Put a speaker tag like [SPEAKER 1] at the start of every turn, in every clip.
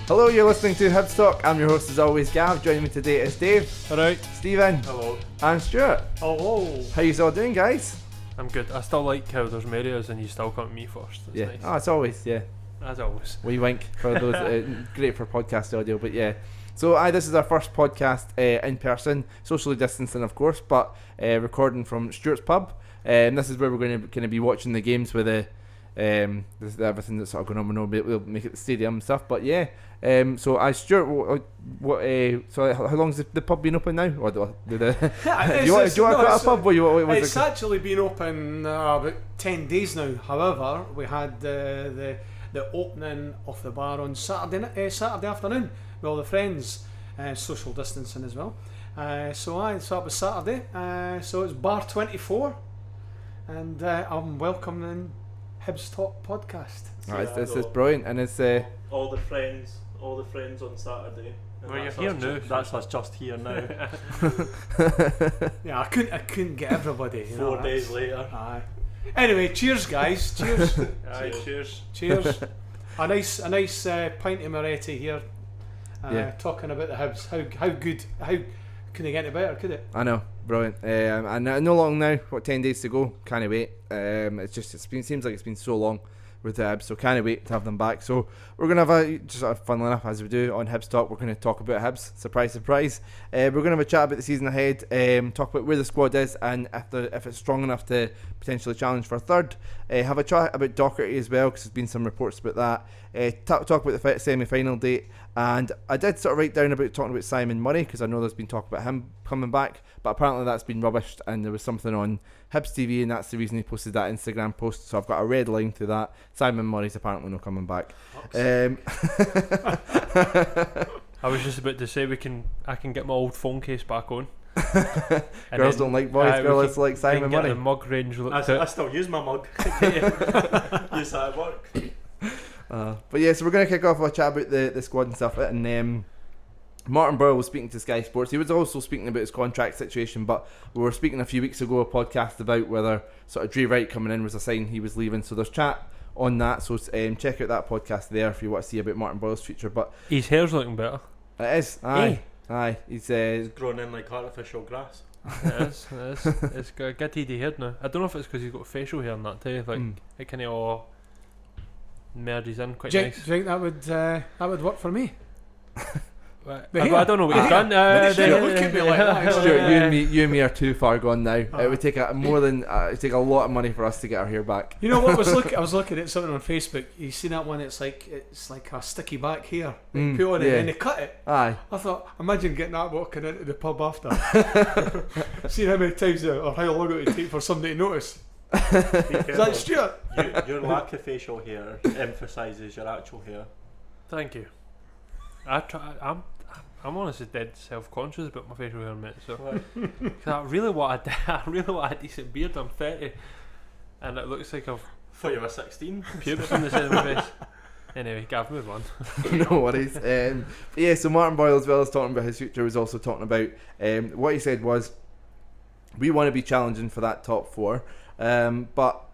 [SPEAKER 1] Hello, you're listening to Hibs Talk. I'm your host as always, Gav. Joining me today is Dave.
[SPEAKER 2] Alright.
[SPEAKER 1] Stephen.
[SPEAKER 3] Hello.
[SPEAKER 1] And Stuart.
[SPEAKER 2] Hello.
[SPEAKER 1] How you all doing, guys?
[SPEAKER 2] I'm good. I still like how there's Marios and you still come to me first. It's
[SPEAKER 1] yeah.
[SPEAKER 2] nice.
[SPEAKER 1] Oh, it's always, yeah.
[SPEAKER 2] As always.
[SPEAKER 1] We wink for those. Great for podcast audio, but yeah. So, this is our first podcast in person, socially distancing, of course, but recording from Stuart's pub. And this is where we're going to kind of be watching the games with everything that's sort of going on. We'll make it the stadium and stuff, but yeah. So, Stuart, so how long has the pub been open now? Or do you want to call it a pub?
[SPEAKER 3] It's actually been open about 10 days now. However, we had the opening of the bar on Saturday afternoon with all the friends, social distancing as well. So it was Saturday. So it's Bar 24, and I'm welcoming Hibs Talk podcast.
[SPEAKER 1] This is brilliant, and it's
[SPEAKER 4] all the friends on Saturday.
[SPEAKER 2] Well, you're here now.
[SPEAKER 4] That's us just here now.
[SPEAKER 3] Yeah, I couldn't get everybody.
[SPEAKER 4] 4 days later.
[SPEAKER 3] Aye. Anyway, cheers, guys. Cheers.
[SPEAKER 2] Aye, cheers.
[SPEAKER 3] Cheers. A nice pint of Moretti here. Talking about the Hibs. How good? How couldn't get any better, could it?
[SPEAKER 1] I know, brilliant. And no long now. 10 days to go? Can't wait. Seems like it's been so long with the Hibs, so can't wait to have them back. So we're gonna have funnily enough, as we do on Hibs Talk, we're gonna talk about Hibs. Surprise, surprise. We're gonna have a chat about the season ahead. Talk about where the squad is and if it's strong enough to potentially challenge for third. Have a chat about Docherty as well, because there's been some reports about that. Talk about the semi-final date, and I did sort of write down about talking about Simon Murray, because I know there's been talk about him coming back, but apparently that's been rubbished, and there was something on Hibs TV, and that's the reason he posted that Instagram post. So I've got a red line through that. Simon Murray's apparently not coming back.
[SPEAKER 2] I was just about to say I can get my old phone case back on.
[SPEAKER 1] Girls don't like boys, girls like Simon Murray.
[SPEAKER 2] The mug range
[SPEAKER 4] I still use my mug. Use that at work.
[SPEAKER 1] But yeah, so we're going to kick off with a chat about the squad and stuff. And Martin Burrell was speaking to Sky Sports. He was also speaking about his contract situation, but we were speaking a few weeks ago, a podcast about whether sort of Dre Wright coming in was a sign he was leaving. So there's chat on that. So check out that podcast there if you want to see about Martin Burrell's future. But
[SPEAKER 2] his hair's looking better.
[SPEAKER 1] It is. Aye. Aye. He's
[SPEAKER 4] grown in like artificial grass.
[SPEAKER 2] It is. It's got a giddy head now. I don't know if it's because he's got facial hair and that too. Like it kind of all merges in quite nice.
[SPEAKER 3] Do you think that would work for me?
[SPEAKER 2] I don't know what you've done.
[SPEAKER 3] Look at me like that.
[SPEAKER 1] Stuart, you and me are too far gone now. It would take take a lot of money for us to get our hair back.
[SPEAKER 3] You know what? I was looking at something on Facebook. You seen that one? It's like a sticky back hair. They put on it and they cut it.
[SPEAKER 1] Aye.
[SPEAKER 3] I thought, imagine getting that walking into the pub after. Seeing how many times or how long it would take for somebody to notice. Is that Stuart?
[SPEAKER 4] Your lack of facial hair emphasises your actual hair.
[SPEAKER 2] Thank you. I'm honestly dead self-conscious about my facial hair, mate. So I really want a decent beard. I'm 30, and it looks like I've
[SPEAKER 4] thought you were 16.
[SPEAKER 2] Pubes on the side of my face. Anyway, Gav, move on.
[SPEAKER 1] No worries. Yeah, so Martin Boyle, as well as talking about his future, was also talking about what he said was, we want to be challenging for that top four, but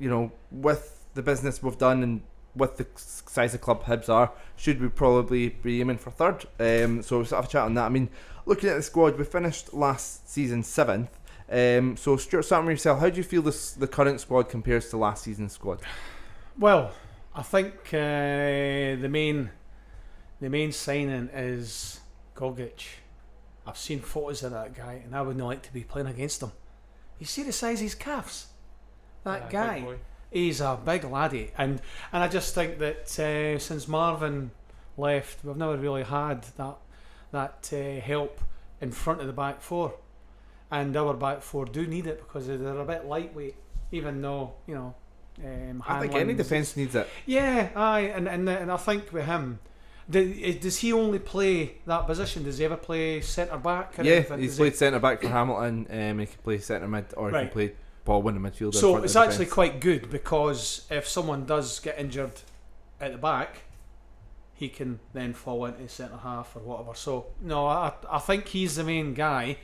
[SPEAKER 1] with the business we've done and with the size of club Hibs are, should we probably be aiming for third? So we'll have a chat on that. I mean, looking at the squad, we finished last season 7th. So Stuart, starting with yourself, how do you feel the current squad compares to last season's squad?
[SPEAKER 3] Well, I think the main signing is Gogic. I've seen photos of that guy, and I would not like to be playing against him. You see the size of his calves? That guy. He's a big laddie, and I just think that since Marvin left, we've never really had that help in front of the back four, and our back four do need it because they're a bit lightweight, even though
[SPEAKER 1] I think any defence needs it.
[SPEAKER 3] Yeah, aye, and I think with him, does he only play that position? Does he ever play centre back?
[SPEAKER 1] Yeah, he's played centre back for Hamilton. He can play centre mid, or he can play ball winning midfielder.
[SPEAKER 3] So it's actually quite good, because if someone does get injured at the back, he can then fall into centre half or whatever. So no, I think he's the main guy,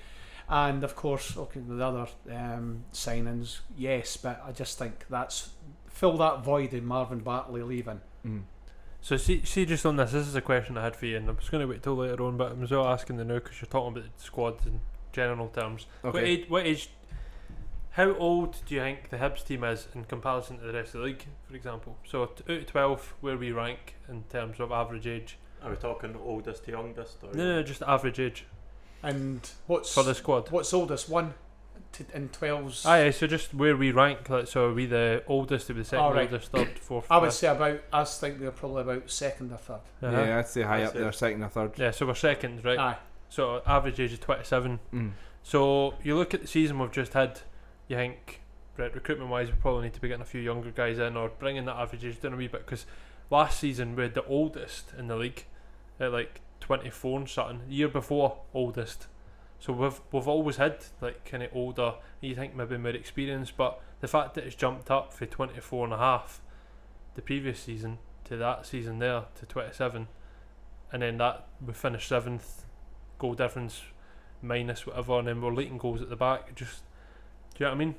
[SPEAKER 3] and of course, okay, the other signings, yes, but I just think that's fill that void in Marvin Bartley leaving.
[SPEAKER 2] So see, just on this is a question I had for you, and I was going to wait till later on, but I'm as well asking the now because you're talking about the squad in general terms.
[SPEAKER 1] Okay.
[SPEAKER 2] What age? How old do you think the Hibs team is in comparison to the rest of the league, for example? So out of 12, where we rank in terms of average age?
[SPEAKER 4] Are we talking oldest to youngest? Or
[SPEAKER 2] No, just average age
[SPEAKER 3] And what's
[SPEAKER 2] for the squad.
[SPEAKER 3] what's oldest? 1 in 12s.
[SPEAKER 2] Aye, so just where we rank, like, so are we the oldest, are we the second
[SPEAKER 3] Alright.
[SPEAKER 2] oldest, third, fourth?
[SPEAKER 3] I would
[SPEAKER 2] fifth?
[SPEAKER 3] say about. I think we're probably about second or third.
[SPEAKER 2] Uh-huh.
[SPEAKER 1] Yeah, I'd say high
[SPEAKER 4] I'd
[SPEAKER 1] up
[SPEAKER 4] say-
[SPEAKER 1] there, second or third.
[SPEAKER 2] Yeah, so we're second, right?
[SPEAKER 3] Aye.
[SPEAKER 2] So average age is 27.
[SPEAKER 1] Mm.
[SPEAKER 2] So you look at the season we've just had, you think, right, recruitment wise, we probably need to be getting a few younger guys in or bringing that average age down a wee bit, because last season we had the oldest in the league at like 24 and something. The year before, oldest. So we've always had like kind of older, you think maybe more experienced, but the fact that it's jumped up for 24 and a half the previous season to that season there to 27, and then that we finished 7th, goal difference minus whatever, and then we're leaking goals at the back. Just, do you know what I mean?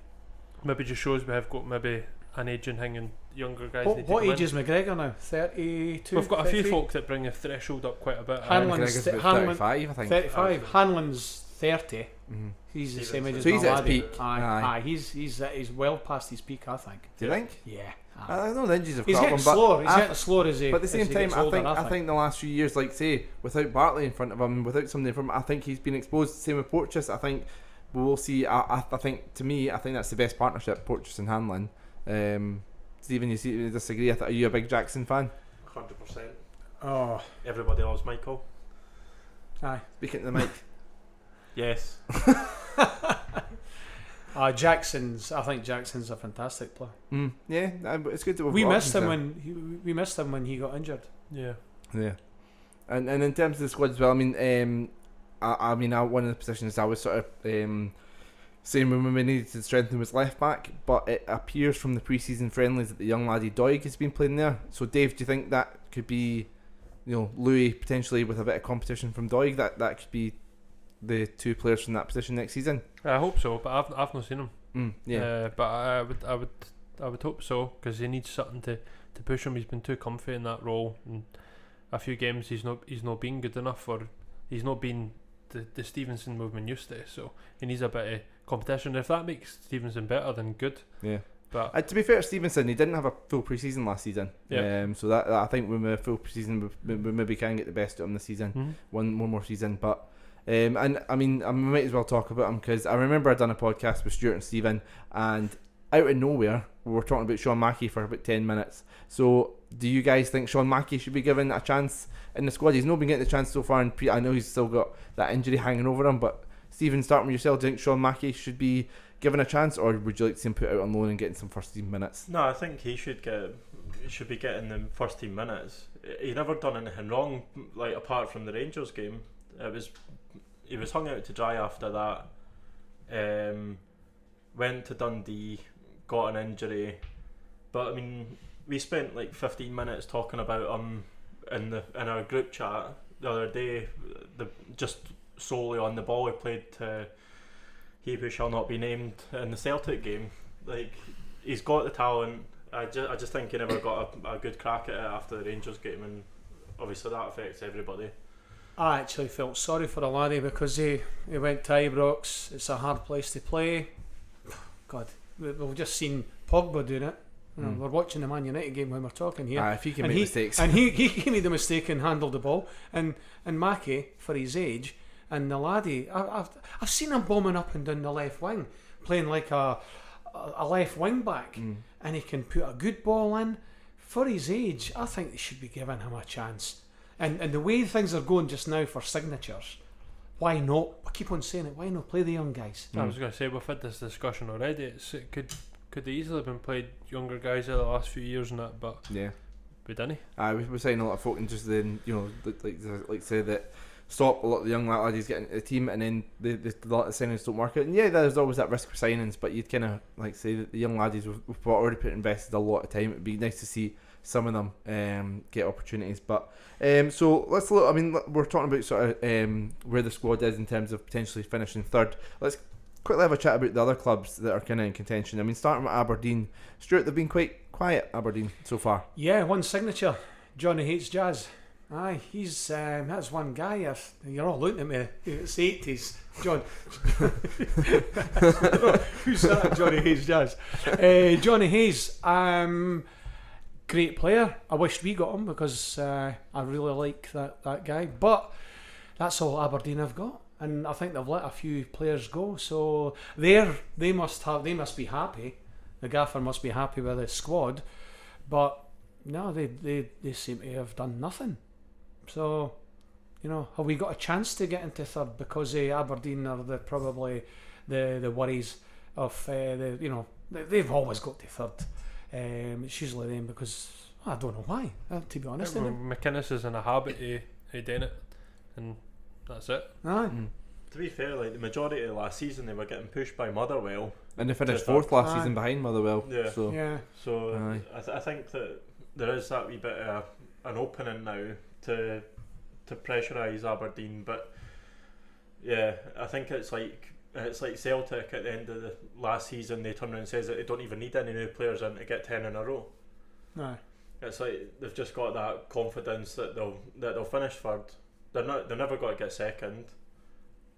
[SPEAKER 2] Maybe just shows we have got maybe an aging thing and younger guys. need to
[SPEAKER 3] What
[SPEAKER 2] come
[SPEAKER 3] age
[SPEAKER 2] in.
[SPEAKER 3] is McGregor now? 32.
[SPEAKER 2] We've got a few
[SPEAKER 3] 33?
[SPEAKER 2] folk that bring the threshold up quite a bit.
[SPEAKER 3] Hanlon's
[SPEAKER 1] McGregor's about
[SPEAKER 3] Hanlon-
[SPEAKER 1] 35, I think.
[SPEAKER 3] 35. Hanlon's 30.
[SPEAKER 1] Mhm.
[SPEAKER 3] He's the
[SPEAKER 4] Stevenson.
[SPEAKER 3] same age as
[SPEAKER 1] So he's
[SPEAKER 3] my
[SPEAKER 1] at his
[SPEAKER 3] laddie.
[SPEAKER 1] peak.
[SPEAKER 3] Aye,
[SPEAKER 1] Aye.
[SPEAKER 3] aye. He's well past his peak, I think.
[SPEAKER 1] Do you think?
[SPEAKER 3] Yeah.
[SPEAKER 1] I don't know, the injuries have
[SPEAKER 3] He's
[SPEAKER 1] caught
[SPEAKER 3] getting
[SPEAKER 1] him, but
[SPEAKER 3] slower. He's
[SPEAKER 1] I-
[SPEAKER 3] getting slower as he.
[SPEAKER 1] But at the same
[SPEAKER 3] as he
[SPEAKER 1] time,
[SPEAKER 3] gets
[SPEAKER 1] I
[SPEAKER 3] older,
[SPEAKER 1] think I think the last few years, like say, without Bartley in front of him, without somebody from, I think he's been exposed. Same with Porteous. I think we will see. I think to me, I think that's the best partnership, Porteous and Hanlon. Stephen, you disagree? Are you a big Jackson fan?
[SPEAKER 4] 100%.
[SPEAKER 3] Oh,
[SPEAKER 4] Everybody loves Michael.
[SPEAKER 3] aye.
[SPEAKER 1] Speaking to the mic.
[SPEAKER 4] Yes.
[SPEAKER 3] I think Jackson's a fantastic player.
[SPEAKER 1] Yeah, it's good that we've
[SPEAKER 3] We
[SPEAKER 1] got
[SPEAKER 3] missed
[SPEAKER 1] options
[SPEAKER 3] him we missed him when he got injured.
[SPEAKER 2] Yeah.
[SPEAKER 1] there. Yeah, and in terms of the squad as well, I mean, one of the positions I was sort of saying when we needed to strengthen was left back, but it appears from the pre-season friendlies that the young laddie Doig has been playing there. So Dave, do you think that could be, Louis potentially with a bit of competition from Doig? That could be the two players from that position next season.
[SPEAKER 2] I hope so, but I've not seen him.
[SPEAKER 1] Yeah.
[SPEAKER 2] But I would hope so, because he needs something to push him. He's been too comfy in that role, and a few games he's not been good enough, or he's not been the Stevenson movement used to. So he needs a bit of competition. If that makes Stevenson better, then good.
[SPEAKER 1] Yeah.
[SPEAKER 2] But
[SPEAKER 1] To be fair to Stevenson, he didn't have a full pre-season last season.
[SPEAKER 2] Yeah.
[SPEAKER 1] So that I think with a full pre-season, we maybe can get the best out of him this season. One more season, but and I mean I might as well talk about him, because I remember I done a podcast with Stuart and Stephen, and out of nowhere we were talking about Sean Mackey for about 10 minutes. So do you guys think Sean Mackey should be given a chance in the squad? He's not been getting the chance so far, and I know he's still got that injury hanging over him, but Stephen, starting with yourself, do you think Sean Mackey should be given a chance, or would you like to see him put out on loan and getting some first team minutes?
[SPEAKER 4] No, I think he should be getting the first team minutes. He never done anything wrong, like apart from the Rangers game. He was hung out to dry after that. Went to Dundee, got an injury, but I mean, we spent like 15 minutes talking about him in our group chat the other day. Just solely on the ball he played to he who shall not be named in the Celtic game. Like, he's got the talent. I just think he never got a good crack at it after the Rangers game, and obviously that affects everybody.
[SPEAKER 3] I actually felt sorry for the laddie because he went to Ibrox. It's a hard place to play. God, we've just seen Pogba doing it. We're watching the Man United game when we're talking here.
[SPEAKER 1] If he can
[SPEAKER 3] and
[SPEAKER 1] make mistakes.
[SPEAKER 3] And he made the mistake and handled the ball. And Mackey, for his age, and the laddie, I've seen him bombing up and down the left wing, playing like a left wing back, and he can put a good ball in. For his age, I think they should be giving him a chance. And the way things are going just now for signatures, why not? I keep on saying it. Why not play the young guys?
[SPEAKER 2] I was going to say, we've had this discussion already. It could easily have been played younger guys over the last few years and that, but
[SPEAKER 1] Yeah.
[SPEAKER 2] we didn't.
[SPEAKER 1] We were saying a lot of folk and just then, like say that stop a lot of the young laddies getting into the team, and then the signings don't work out. And yeah, there's always that risk for signings, but you'd kind of like say that the young laddies we've already invested a lot of time. It'd be nice to see some of them get opportunities. But so let's look. I mean, we're talking about sort of where the squad is in terms of potentially finishing third. Let's quickly have a chat about the other clubs that are kind of in contention. I mean, starting with Aberdeen, Stuart, they've been quite quiet, Aberdeen, so far.
[SPEAKER 3] Yeah, one signature. Johnny hates jazz. Aye, he's that's one guy. You're all looking at me. It's the 80s. John. Who's that? Johnny Hayes jazz. Johnny Hayes. Great player. I wished we got him because I really like that guy. But that's all Aberdeen have got, and I think they've let a few players go. So they must be happy. The gaffer must be happy with his squad, but no, they seem to have done nothing. So, have we got a chance to get into third? Because Aberdeen are probably the worries of they've always got to third. It's usually them because I don't know why. To be honest,
[SPEAKER 2] McInnes is in a habit of doing it, and that's it.
[SPEAKER 3] Aye.
[SPEAKER 4] To be fair, like the majority of last season, they were getting pushed by Motherwell,
[SPEAKER 1] And they finished
[SPEAKER 4] to
[SPEAKER 1] 4th last
[SPEAKER 3] Aye.
[SPEAKER 1] season behind Motherwell.
[SPEAKER 4] Yeah.
[SPEAKER 1] So
[SPEAKER 3] Yeah.
[SPEAKER 4] So
[SPEAKER 1] Aye.
[SPEAKER 4] I think that there is that wee bit of an opening now to pressurise Aberdeen, but yeah, I think it's like Celtic at the end of the last season. They turn around and says that they don't even need any new players in to get 10 in a row.
[SPEAKER 3] Aye.
[SPEAKER 4] It's like they've just got that confidence that they'll finish third. They're never going to get second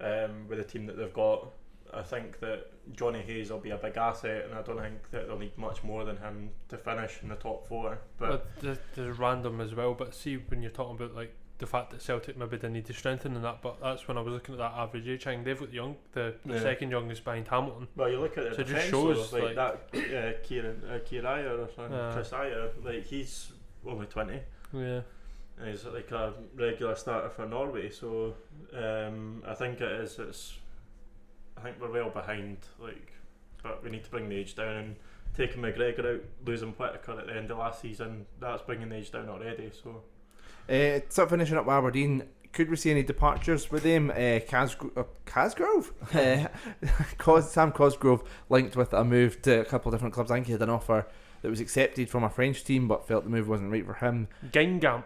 [SPEAKER 4] with the team that they've got. I think that Johnny Hayes will be a big asset, and I don't think that they'll need much more than him to finish in the top 4. But
[SPEAKER 2] There's random as well. But see, when you're talking about like the fact that Celtic maybe they need to strengthen in that, but that's when I was looking at that average age thing. They've got the
[SPEAKER 4] Yeah.
[SPEAKER 2] second youngest behind Hamilton.
[SPEAKER 4] well, you look at the
[SPEAKER 2] So it just
[SPEAKER 4] defence,
[SPEAKER 2] shows,
[SPEAKER 4] though, like
[SPEAKER 2] like-
[SPEAKER 4] that Kieran or something, Chris Ayer, like he's only 20.
[SPEAKER 2] Yeah.
[SPEAKER 4] And he's like a regular starter for Norway, so I think I think we're well behind, like, but we need to bring the age down, and taking McGregor out, losing Whittaker at the end of last season, that's bringing the age down already. So
[SPEAKER 1] sort of finishing up with Aberdeen, could we see any departures with them? Casgrove? Sam Cosgrove linked with a move to a couple of different clubs. I think he had an offer that was accepted from a French team, but felt the move wasn't right for him.
[SPEAKER 2] Gingamp.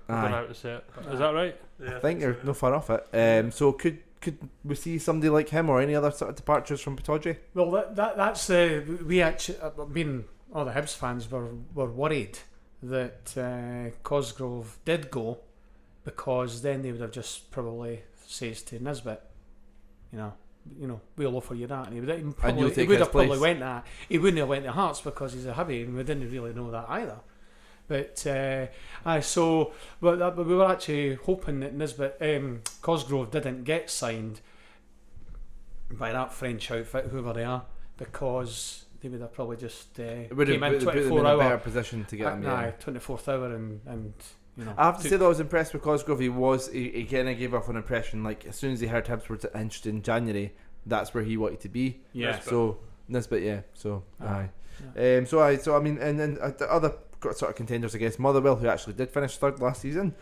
[SPEAKER 2] I don't know
[SPEAKER 1] Aye.
[SPEAKER 2] how to say it. Is that right?
[SPEAKER 4] yeah,
[SPEAKER 1] I think you're
[SPEAKER 4] so.
[SPEAKER 1] no far off it. So could we see somebody like him or any other sort of departures from Pittodrie?
[SPEAKER 3] Well, that's we actually. All the Hibs fans were worried that Cosgrove did go, because then they would have just probably says to Nisbet, we'll offer you that, and he would
[SPEAKER 1] you'll
[SPEAKER 3] probably,
[SPEAKER 1] take his
[SPEAKER 3] probably
[SPEAKER 1] place.
[SPEAKER 3] went that. He wouldn't have went to Hearts because he's a Hibby, and we didn't really know that either. But but we were actually hoping that Nisbet Cosgrove didn't get signed by that French outfit, whoever they are, because they would have probably just
[SPEAKER 1] It would have
[SPEAKER 3] came in
[SPEAKER 1] put them in
[SPEAKER 3] 24
[SPEAKER 1] a better
[SPEAKER 3] hour,
[SPEAKER 1] position to get him. Yeah.
[SPEAKER 3] 24th hour, and
[SPEAKER 1] I have to say that I was impressed with Cosgrove. He kind of gave off an impression like as soon as he heard Hibs were interested in January, that's where he wanted to be.
[SPEAKER 3] yeah.
[SPEAKER 1] So Nisbet, yeah. So
[SPEAKER 3] Aye.
[SPEAKER 1] aye. So I mean, and then the other sort of contenders, I guess, Motherwell, who actually did finish third last season.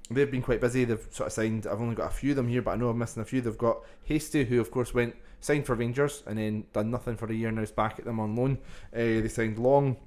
[SPEAKER 1] They've been quite busy. They've sort of signed. I've only got a few of them here, but I know I'm missing a few. They've got Hasty, who of course signed for Rangers and then done nothing for a year. Now is back at them on loan. They signed Long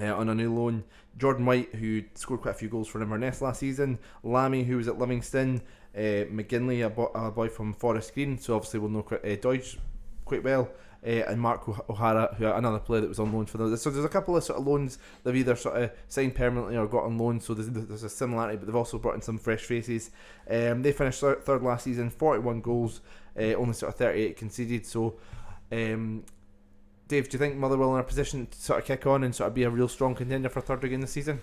[SPEAKER 1] on a new loan. Jordan White, who scored quite a few goals for Inverness last season. Lammy, who was at Livingston. McGinley, a boy from Forest Green, so obviously we'll know Deutsch quite well. And Mark O'Hara, who another player that was on loan for them. So there's a couple of sort of loans they've either sort of signed permanently or got on loan. So there's a similarity, but they've also brought in some fresh faces. They finished third last season, 41 goals, only sort of 38 conceded. So, Dave, do you think Motherwell are in a position to sort of kick on and sort of be a real strong contender for third again this season?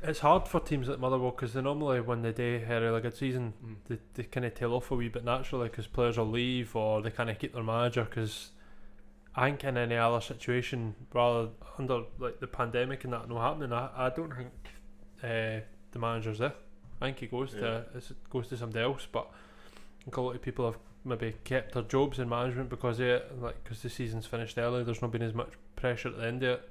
[SPEAKER 2] It's hard for teams like Motherwell because they normally, when they do have a really good season, they kind of tail off a wee bit naturally because players will leave or they kind of keep their manager. Because I think in any other situation, rather under like the pandemic and that not happening, I don't think the manager's there. I think he goes to somebody else. But I think a lot of people have maybe kept their jobs in management because the season's finished early. There's not been as much pressure at the end of it.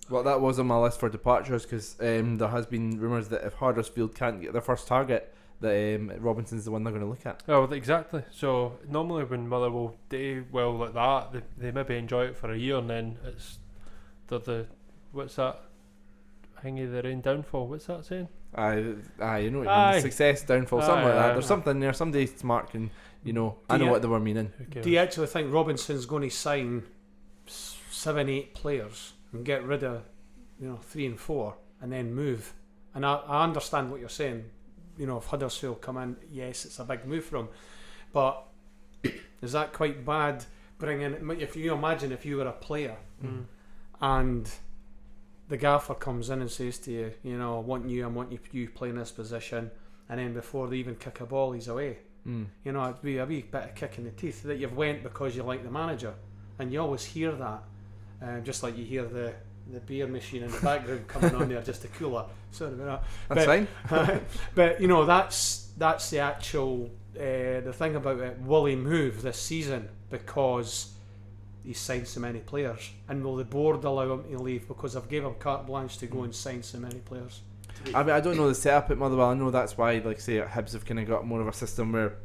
[SPEAKER 1] Well, that was on my list for departures because there has been rumours that if Huddersfield can't get their first target, that Robinson's the one they're going to look at.
[SPEAKER 2] Oh, exactly. So normally when Motherwell do well like that, they maybe enjoy it for a year and then it's the what's that? Thingy, the rain downfall. What's that saying?
[SPEAKER 1] Aye, you know what
[SPEAKER 2] Aye.
[SPEAKER 1] I mean. Success, downfall, something like that.
[SPEAKER 2] Aye.
[SPEAKER 1] There's something there. Somebody smart can, I know
[SPEAKER 3] you-
[SPEAKER 1] what they were meaning.
[SPEAKER 2] Who cares?
[SPEAKER 3] Do you actually think Robinson's going to sign 7-8 players and get rid of 3 and 4, and then move. And I understand what you're saying. If Huddersfield come in, yes, it's a big move for them, but is that quite bad? If you imagine if you were a player and the gaffer comes in and says to you, I want you playing this position, and then before they even kick a ball, he's away. It'd be a wee bit of kick in the teeth that you've went because you like the manager, and you always hear that, just like you hear the beer machine in the background coming on there, just a cooler. Sorry about that.
[SPEAKER 1] That's fine.
[SPEAKER 3] But that's the actual the thing about it. Will he move this season because he's signed so many players, and will the board allow him to leave because I've gave him carte blanche to go and sign so many players?
[SPEAKER 1] I mean, I don't know the setup at Motherwell. I know that's why, like say, Hibs have kind of got more of a system where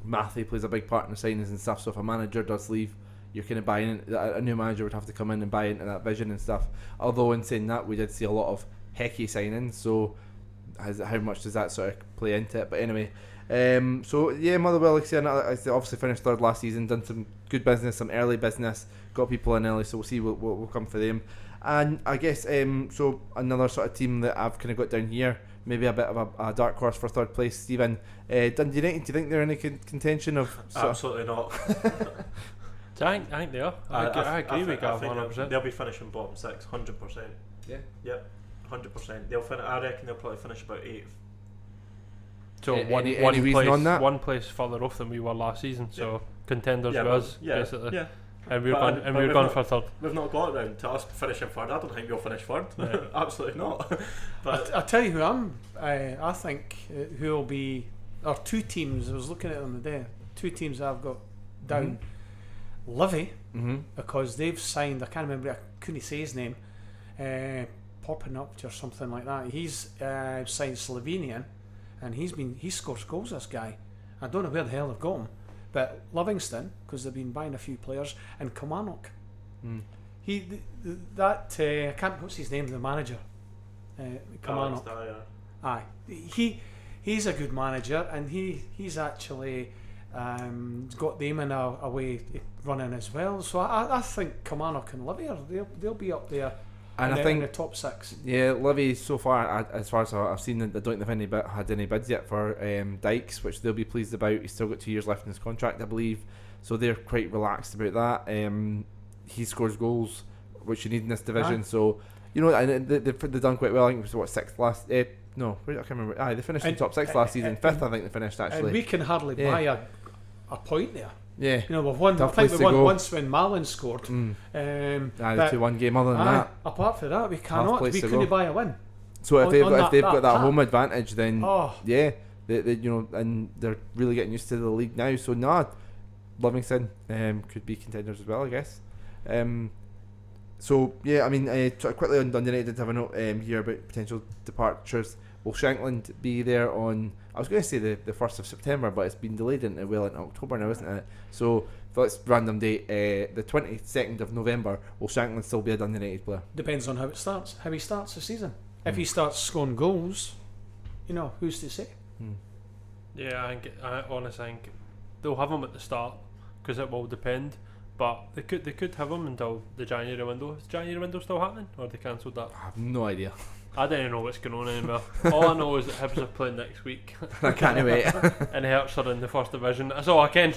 [SPEAKER 1] Matthew plays a big part in the signings and stuff. So if a manager does leave, you're kind of buying in. A new manager would have to come in and buy into that vision and stuff. Although in saying that, we did see a lot of Hecky signings. So how much does that sort of play into it? But anyway, so yeah, Motherwell, like I say, obviously finished third last season, done some good business, some early business, got people in early. So we'll see what will come for them. And I guess so another sort of team that I've kind of got down here, maybe a bit of a dark horse for third place, Stephen. Dundee United, do you think they're in any contention of?
[SPEAKER 4] Absolutely not.
[SPEAKER 2] I think they are. I agree with Gav 100%.
[SPEAKER 4] They'll be finishing bottom 6, 100%.
[SPEAKER 1] Yeah.
[SPEAKER 4] Yep, 100%. They'll finish. I reckon they'll probably finish about 8th.
[SPEAKER 2] So
[SPEAKER 1] any reason on that?
[SPEAKER 2] One place further off than we were last season. So contenders
[SPEAKER 4] yeah,
[SPEAKER 2] for us, basically.
[SPEAKER 4] Yeah.
[SPEAKER 2] And we're gone for third.
[SPEAKER 4] We've not got around to us finishing third. I don't think we'll finish third. Yeah. Absolutely not. But
[SPEAKER 3] I'll tell you who I think who will be, or two teams. I was looking at them today. Two teams I've got down. Livy, because they've signed. I can't remember. I couldn't say his name. Popping up or something like that. He's signed Slovenian, and he scores goals. This guy. I don't know where the hell they've got him. But Livingston, because they've been buying a few players, and Kilmarnock. I can't. What's his name? The manager. Kilmarnock. Aye, he's a good manager, and he's actually got them in a way running as well. So I think Kilmarnock and Livy they'll be up there.
[SPEAKER 1] And I think
[SPEAKER 3] in the top 6.
[SPEAKER 1] Yeah, Livy so far, as far as I've seen, they don't have had any bids yet for Dykes, which they'll be pleased about. He's still got 2 years left in his contract, I believe, so they're quite relaxed about that. He scores goals, which you need in this division. So and they've done quite well. I think it was 6th last. No, I can't remember. They finished in top 6 last season. 5th, I think they finished actually.
[SPEAKER 3] And we can hardly buy a point there.
[SPEAKER 1] Yeah,
[SPEAKER 3] we've won. I think we won once when Mallan scored.
[SPEAKER 1] The 2-1 game. Other than that,
[SPEAKER 3] apart from that, we cannot. We couldn't buy a win.
[SPEAKER 1] So if they've got that home advantage, then they and they're really getting used to the league now. So Livingston could be contenders as well, I guess. So yeah, I mean, sort of quickly on Dundee United, I did have a note here about potential departures. Will Shankland be there on? I was going to say the 1st of September, but it's been delayed into October now, isn't it? So let's random date, the 22nd of November. Will Shankland still be a Dundee United player?
[SPEAKER 3] Depends on how it starts. How he starts the season. If he starts scoring goals, who's to say?
[SPEAKER 2] Yeah, I honestly think they'll have him at the start because it will depend. But they could have him until the January window. Is the January window still happening, or have they cancelled that?
[SPEAKER 1] I have no idea.
[SPEAKER 2] I don't even know what's going on anymore. All I know is that Hibs are playing next week.
[SPEAKER 1] I can't wait.
[SPEAKER 2] And Hearts are in the first division. That's all I can.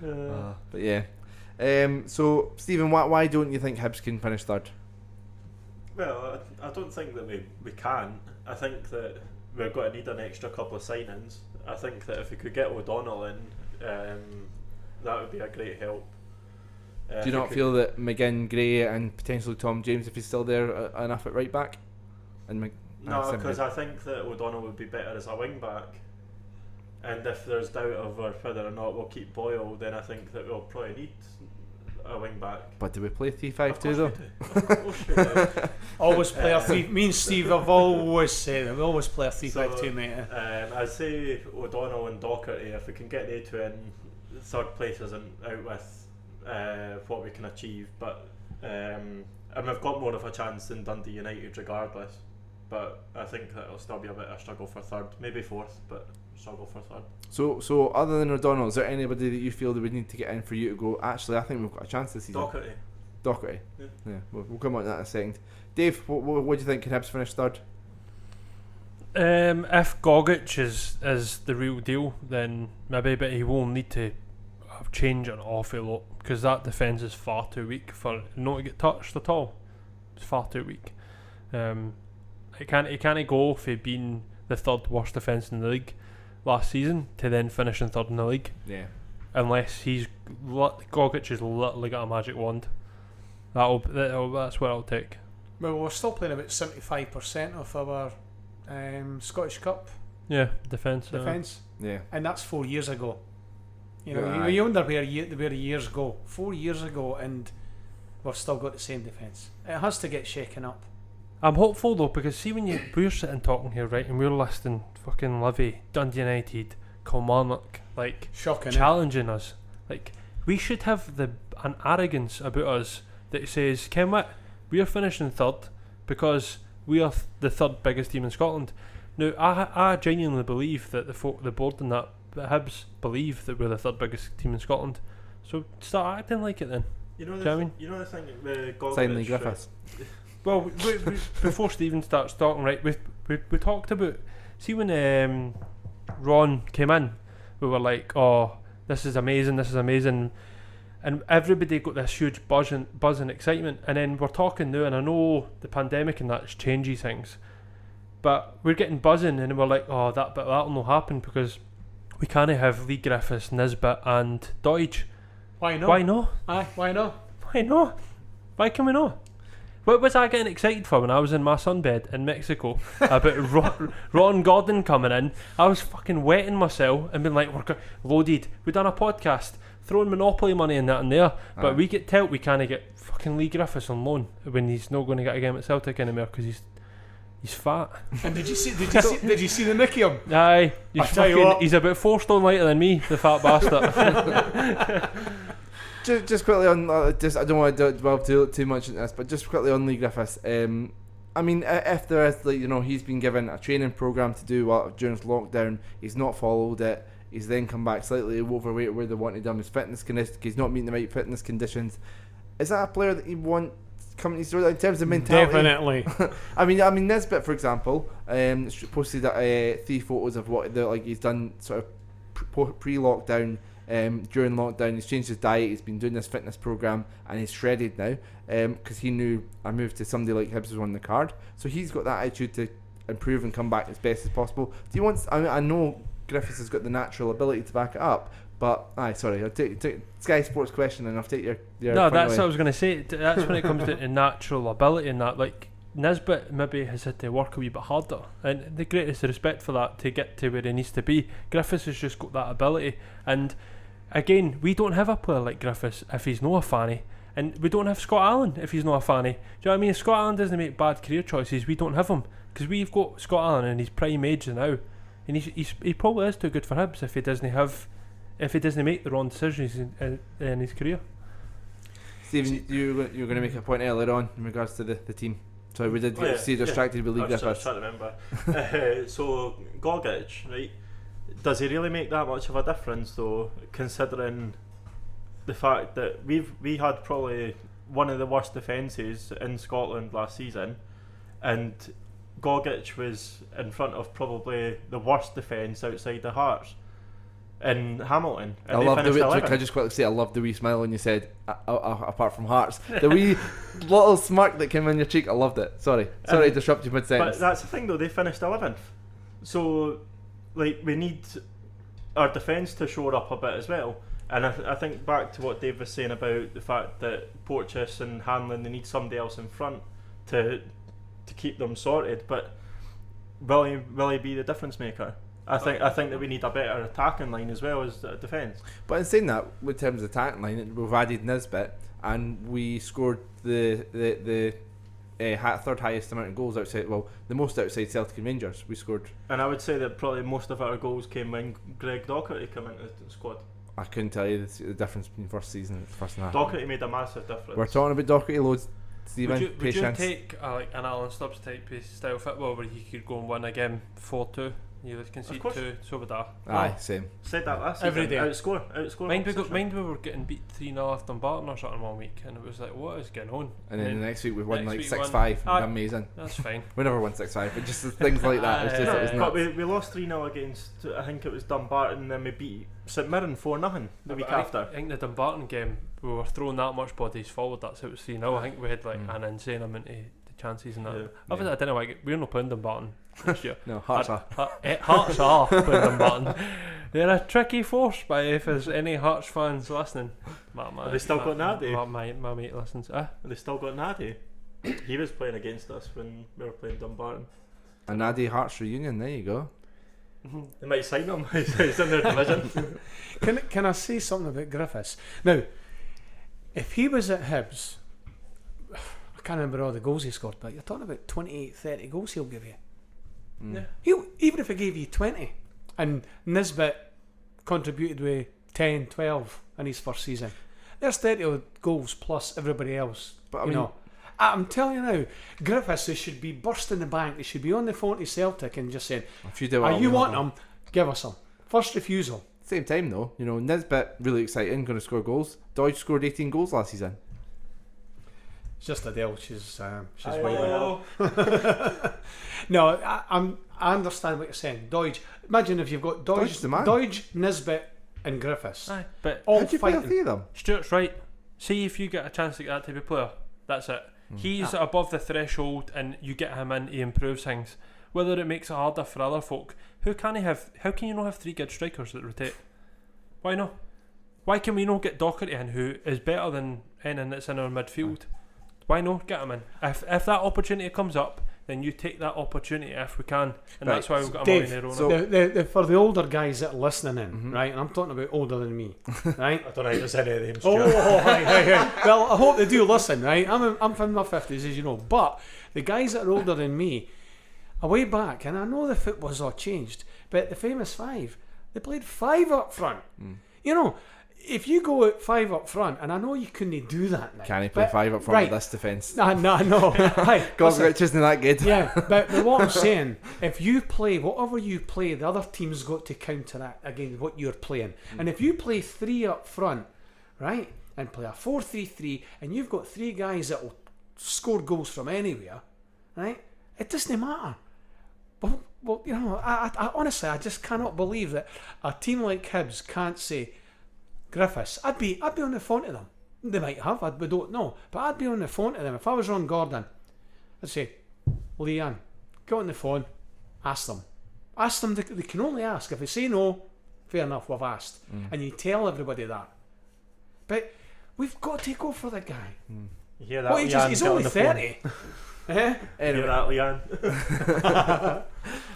[SPEAKER 1] But yeah. So Stephen, why don't you think Hibs can finish third?
[SPEAKER 4] Well, I don't think that we can. I think that we're going to need an extra couple of signings. I think that if we could get O'Donnell in, that would be a great help.
[SPEAKER 1] Do you not feel that McGinn, Gray and potentially Tom James, if he's still there, enough at right back? And
[SPEAKER 4] no, because I think that O'Donnell would be better as a wing back. And if there's doubt over whether or not we'll keep Boyle, then I think that we'll probably need a wing back.
[SPEAKER 1] But do we play 3-5-2 though?
[SPEAKER 4] Of course we do.
[SPEAKER 3] Always play a 3. Me and Steve have always said that we always play a 3-5-2, mate.
[SPEAKER 4] I'd say O'Donnell and Docherty, if we can get they two in, third place isn't out with what we can achieve, but and we've got more of a chance than Dundee United regardless, but I think that it'll still be a bit of a struggle for third, maybe 4th, but struggle for third.
[SPEAKER 1] So other than O'Donnell, is there anybody that you feel that we need to get in for you to go, actually I think we've got a chance this season? Docherty.
[SPEAKER 4] Yeah.
[SPEAKER 1] Yeah, we'll come on to that in a second. Dave, what do you think? Can Hibs finish third?
[SPEAKER 2] If Gogic is the real deal, then maybe, but he will need to change an awful lot because that defence is far too weak for not to get touched at all. It's far too weak. It can't go for being the third worst defence in the league last season to then finishing third in the league.
[SPEAKER 1] Yeah.
[SPEAKER 2] Unless Gogic has literally got a magic wand. That's what I'll take.
[SPEAKER 3] Well, we're still playing about 75% of our Scottish Cup
[SPEAKER 2] Yeah, defence.
[SPEAKER 1] Yeah.
[SPEAKER 3] and that's 4 years ago. You know,
[SPEAKER 1] Yeah,
[SPEAKER 3] you wonder where years go. 4 years ago, and we've still got the same defence. It has to get shaken up.
[SPEAKER 2] I'm hopeful though, because see when we're sitting talking here, right, and we're listing fucking Livy, Dundee United, Kilmarnock, like
[SPEAKER 3] Shocking.
[SPEAKER 2] challenging us. Like we should have an arrogance about us that says, "Ken what? We are finishing third because we are the third biggest team in Scotland." Now, I genuinely believe that the board and that Hibs believe that we're the third biggest team in Scotland. So start acting like it then.
[SPEAKER 4] You know
[SPEAKER 2] Do you know what I mean?
[SPEAKER 4] you know the thing with Gogic.
[SPEAKER 1] Sign Lee Griffiths.
[SPEAKER 2] Well, we, before Stephen starts talking, right, we talked about, see when Ron came in, we were like, oh, this is amazing, and everybody got this huge buzz and excitement, and then we're talking now, and I know the pandemic and that changes things, but we're getting buzzing, and we're like, oh, that'll not happen because we can't have Lee Griffiths, Nisbet and Doige.
[SPEAKER 3] Why not?
[SPEAKER 2] Why not?
[SPEAKER 3] Aye, why not?
[SPEAKER 2] Why not? Why can we not? What was I getting excited for when I was in my sunbed in Mexico about Ron Gordon coming in? I was fucking wetting myself and being like, we're loaded. We done a podcast, throwing Monopoly money in that and there, but we get told we can't get fucking Lee Griffiths on loan when he's not going to get a game at Celtic anymore because he's fat.
[SPEAKER 3] And did you see the Mickey him?
[SPEAKER 2] Aye,
[SPEAKER 3] What.
[SPEAKER 2] he's about 4 stone lighter than me, the fat bastard.
[SPEAKER 1] Just quickly on, I don't want to dwell too much into this, but just quickly on Lee Griffiths. I mean, if there is, like, you know, he's been given a training program to do during his lockdown, he's not followed it. He's then come back slightly overweight where they wanted him. His fitness condition, he's not meeting the right fitness conditions. Is that a player that you want coming to in terms of mentality?
[SPEAKER 3] Definitely.
[SPEAKER 1] I mean Nisbet, for example, posted 3 photos of what he's done sort of pre-lockdown. During lockdown, he's changed his diet, he's been doing this fitness program, and he's shredded now because he knew a move to somebody like Hibs was on the card. So he's got that attitude to improve and come back as best as possible. Do you want? I know Griffiths has got the natural ability to back it up, but I'll take Sky Sports question, and I'll take your
[SPEAKER 2] no, that's what I was going to say. That's when it comes to natural ability and that. Like Nisbet maybe has had to work a wee bit harder, and the greatest respect for that to get to where he needs to be. Griffiths has just got that ability, and again, we don't have a player like Griffiths if he's not a fanny, and we don't have Scott Allen if he's not a fanny. Do you know what I mean? If Scott Allen doesn't make bad career choices, we don't have him because we've got Scott Allen in his prime age now, and he probably is too good for Hibs if he doesn't make the wrong decisions in his career.
[SPEAKER 1] Stephen, you were going to make a point earlier on in regards to the team. So we did see distracted with Lee
[SPEAKER 4] I was
[SPEAKER 1] Griffiths.
[SPEAKER 4] trying to remember. So Gogic, right? Does he really make that much of a difference though, considering the fact that we had probably one of the worst defences in Scotland last season, and Gogic was in front of probably the worst defence outside the Hearts in Hamilton, and
[SPEAKER 1] I
[SPEAKER 4] they finished 11th.
[SPEAKER 1] Can I just quickly say I love the wee smile when you said apart from Hearts, the wee little smirk that came on your cheek. I loved it. Sorry to disrupt you mid sentence.
[SPEAKER 4] But that's the thing though, they finished 11th, so like we need our defence to shore up a bit as well. And I think back to what Dave was saying about the fact that Porteous and Hanlon, they need somebody else in front to keep them sorted. But will he be the difference maker? I think that we need a better attacking line as well as a defence.
[SPEAKER 1] But in saying that, in terms of attacking line, we've added Nisbet, and we scored the third highest amount of goals outside. Well, the most outside Celtic and Rangers. We scored.
[SPEAKER 4] And I would say that probably most of our goals came when Greg Docherty came into the squad.
[SPEAKER 1] I couldn't tell you the difference between first season and first and a half.
[SPEAKER 4] Docherty made a massive difference.
[SPEAKER 1] We're talking about Docherty loads. Stephen,
[SPEAKER 2] Would you
[SPEAKER 1] patience.
[SPEAKER 2] take like an Alan Stubbs type style football where he could go and win a game 4-2 You concede
[SPEAKER 4] course.
[SPEAKER 2] 2, so would I.
[SPEAKER 1] Aye, same.
[SPEAKER 4] Said that last
[SPEAKER 3] Every
[SPEAKER 4] season.
[SPEAKER 3] day.
[SPEAKER 4] Outscore.
[SPEAKER 2] Mind we were getting beat 3-0 off Dumbarton or something one week, and it was like, what is going on?
[SPEAKER 1] And then the next week we won
[SPEAKER 2] next
[SPEAKER 1] like
[SPEAKER 2] week
[SPEAKER 1] 6-5.
[SPEAKER 2] Aye.
[SPEAKER 1] Amazing.
[SPEAKER 2] That's fine.
[SPEAKER 1] We never won 6-5, but just things like that. It's just it was
[SPEAKER 4] But
[SPEAKER 1] nuts.
[SPEAKER 4] we lost 3-0 against, I think it was Dumbarton, and then we beat St Mirren 4-0 the week after.
[SPEAKER 2] I think the Dumbarton game, we were throwing that much bodies forward, that's how it was 3-0. I think we had like an insane amount of the chances and that.
[SPEAKER 4] Yeah.
[SPEAKER 2] Obviously, I don't know, like, we're not playing Dumbarton this year.
[SPEAKER 1] No, Hearts are.
[SPEAKER 2] Hearts are playing Dumbarton. They're a tricky force, but if there's any Hearts fans listening,
[SPEAKER 4] Have they still got Naddy?
[SPEAKER 2] My mate listens.
[SPEAKER 4] Have they still got Naddy? He was playing against us when we were playing Dumbarton.
[SPEAKER 1] A Naddy Hearts reunion, there you go.
[SPEAKER 4] They might sign him. He's in their division.
[SPEAKER 3] Can I say something about Griffiths? Now, if he was at Hibs, I can't remember all the goals he scored, but you're talking about 28, 30 goals he'll give you.
[SPEAKER 2] Yeah.
[SPEAKER 3] Even if he gave you 20, and Nisbet contributed with 10, 12 in his first season, there's 30 goals plus everybody else.
[SPEAKER 1] But I mean,
[SPEAKER 3] I'm telling you now, Griffiths, they should be bursting the bank. They should be on the phone to Celtic and just saying,
[SPEAKER 1] if you do it,
[SPEAKER 3] you want them, give us them. First refusal.
[SPEAKER 1] Same time though, Nisbet really exciting, going to score goals. Dodge scored 18 goals last season.
[SPEAKER 3] It's just Adele. She's
[SPEAKER 4] I
[SPEAKER 3] waiting.
[SPEAKER 4] know.
[SPEAKER 3] No, I understand what you're saying. Dodge. Imagine if you've got
[SPEAKER 1] Dodge's the man.
[SPEAKER 3] Dodge, Nisbet, and Griffiths.
[SPEAKER 2] Aye, but
[SPEAKER 3] All
[SPEAKER 1] How'd you play all
[SPEAKER 3] fighting.
[SPEAKER 1] three of them?
[SPEAKER 2] Stuart's right. See if you get a chance to get that type of player, that's it. He's above the threshold, and you get him in, he improves things. Whether it makes it harder for other folk, how can you not have 3 good strikers that rotate? Why not? Why can we not get Docherty in, who is better than anyone that's in our midfield? Why not get him in? If that opportunity comes up, then you take that opportunity if we can, and
[SPEAKER 1] Right,
[SPEAKER 2] that's why we've got
[SPEAKER 3] Dave,
[SPEAKER 2] a Molly
[SPEAKER 1] so-
[SPEAKER 3] The for the older guys that are listening in, right, and I'm talking about older than me, right?
[SPEAKER 4] I don't think there's any of them.
[SPEAKER 3] Oh,
[SPEAKER 4] Stuart.
[SPEAKER 3] hi. Well, I hope they do listen, right? I'm from my 50s, as you know, but the guys that are older than me, are way back, and I know the football's all changed, but the famous 5, they played 5 up front. If you go at 5 up front, and I know you couldn't do that now.
[SPEAKER 1] Can he play 5 up front
[SPEAKER 3] right.
[SPEAKER 1] with this defence?
[SPEAKER 3] No. Right,
[SPEAKER 1] God,
[SPEAKER 3] listen.
[SPEAKER 1] Rich isn't that good.
[SPEAKER 3] Yeah, but what I'm saying, if you play whatever you play, the other team's got to counteract against what you're playing. And if you play 3 up front, right, and play a 4-3-3, and you've got 3 guys that will score goals from anywhere, right, it doesn't matter. Well, I honestly, I just cannot believe that a team like Hibs can't say, Griffiths, I'd be on the phone to them. They might have, we don't know, but I'd be on the phone to them. If I was Ron Gordon, I'd say, Leanne, get on the phone, ask them. They can only ask. If they say no, fair enough, we've asked. And you tell everybody that. But we've got to go for the guy.
[SPEAKER 4] You hear that,
[SPEAKER 3] Well,
[SPEAKER 4] Leanne?
[SPEAKER 3] he's
[SPEAKER 4] Get on
[SPEAKER 3] only
[SPEAKER 4] the phone.
[SPEAKER 3] 30. Eh?
[SPEAKER 4] You hear that, Leanne?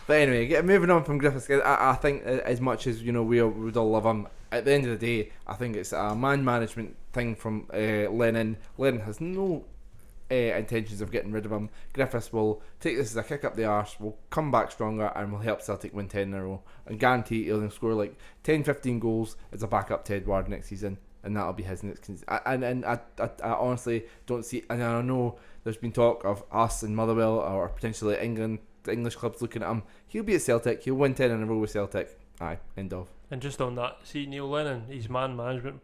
[SPEAKER 1] But anyway, moving on from Griffiths, I think as much as we would all love him, at the end of the day, I think it's a man management thing from Lennon. Lennon has no intentions of getting rid of him. Griffiths will take this as a kick up the arse, will come back stronger, and will help Celtic win 10 in a row, and guarantee he'll score like 10-15 goals as a backup to Edouard next season, and that'll be his next. And I honestly don't see. And I know there's been talk of us and Motherwell or potentially England, the English clubs looking at him. He'll be at Celtic. He'll win 10 in a row with Celtic. Aye, end of.
[SPEAKER 2] And just on that, see Neil Lennon, his man management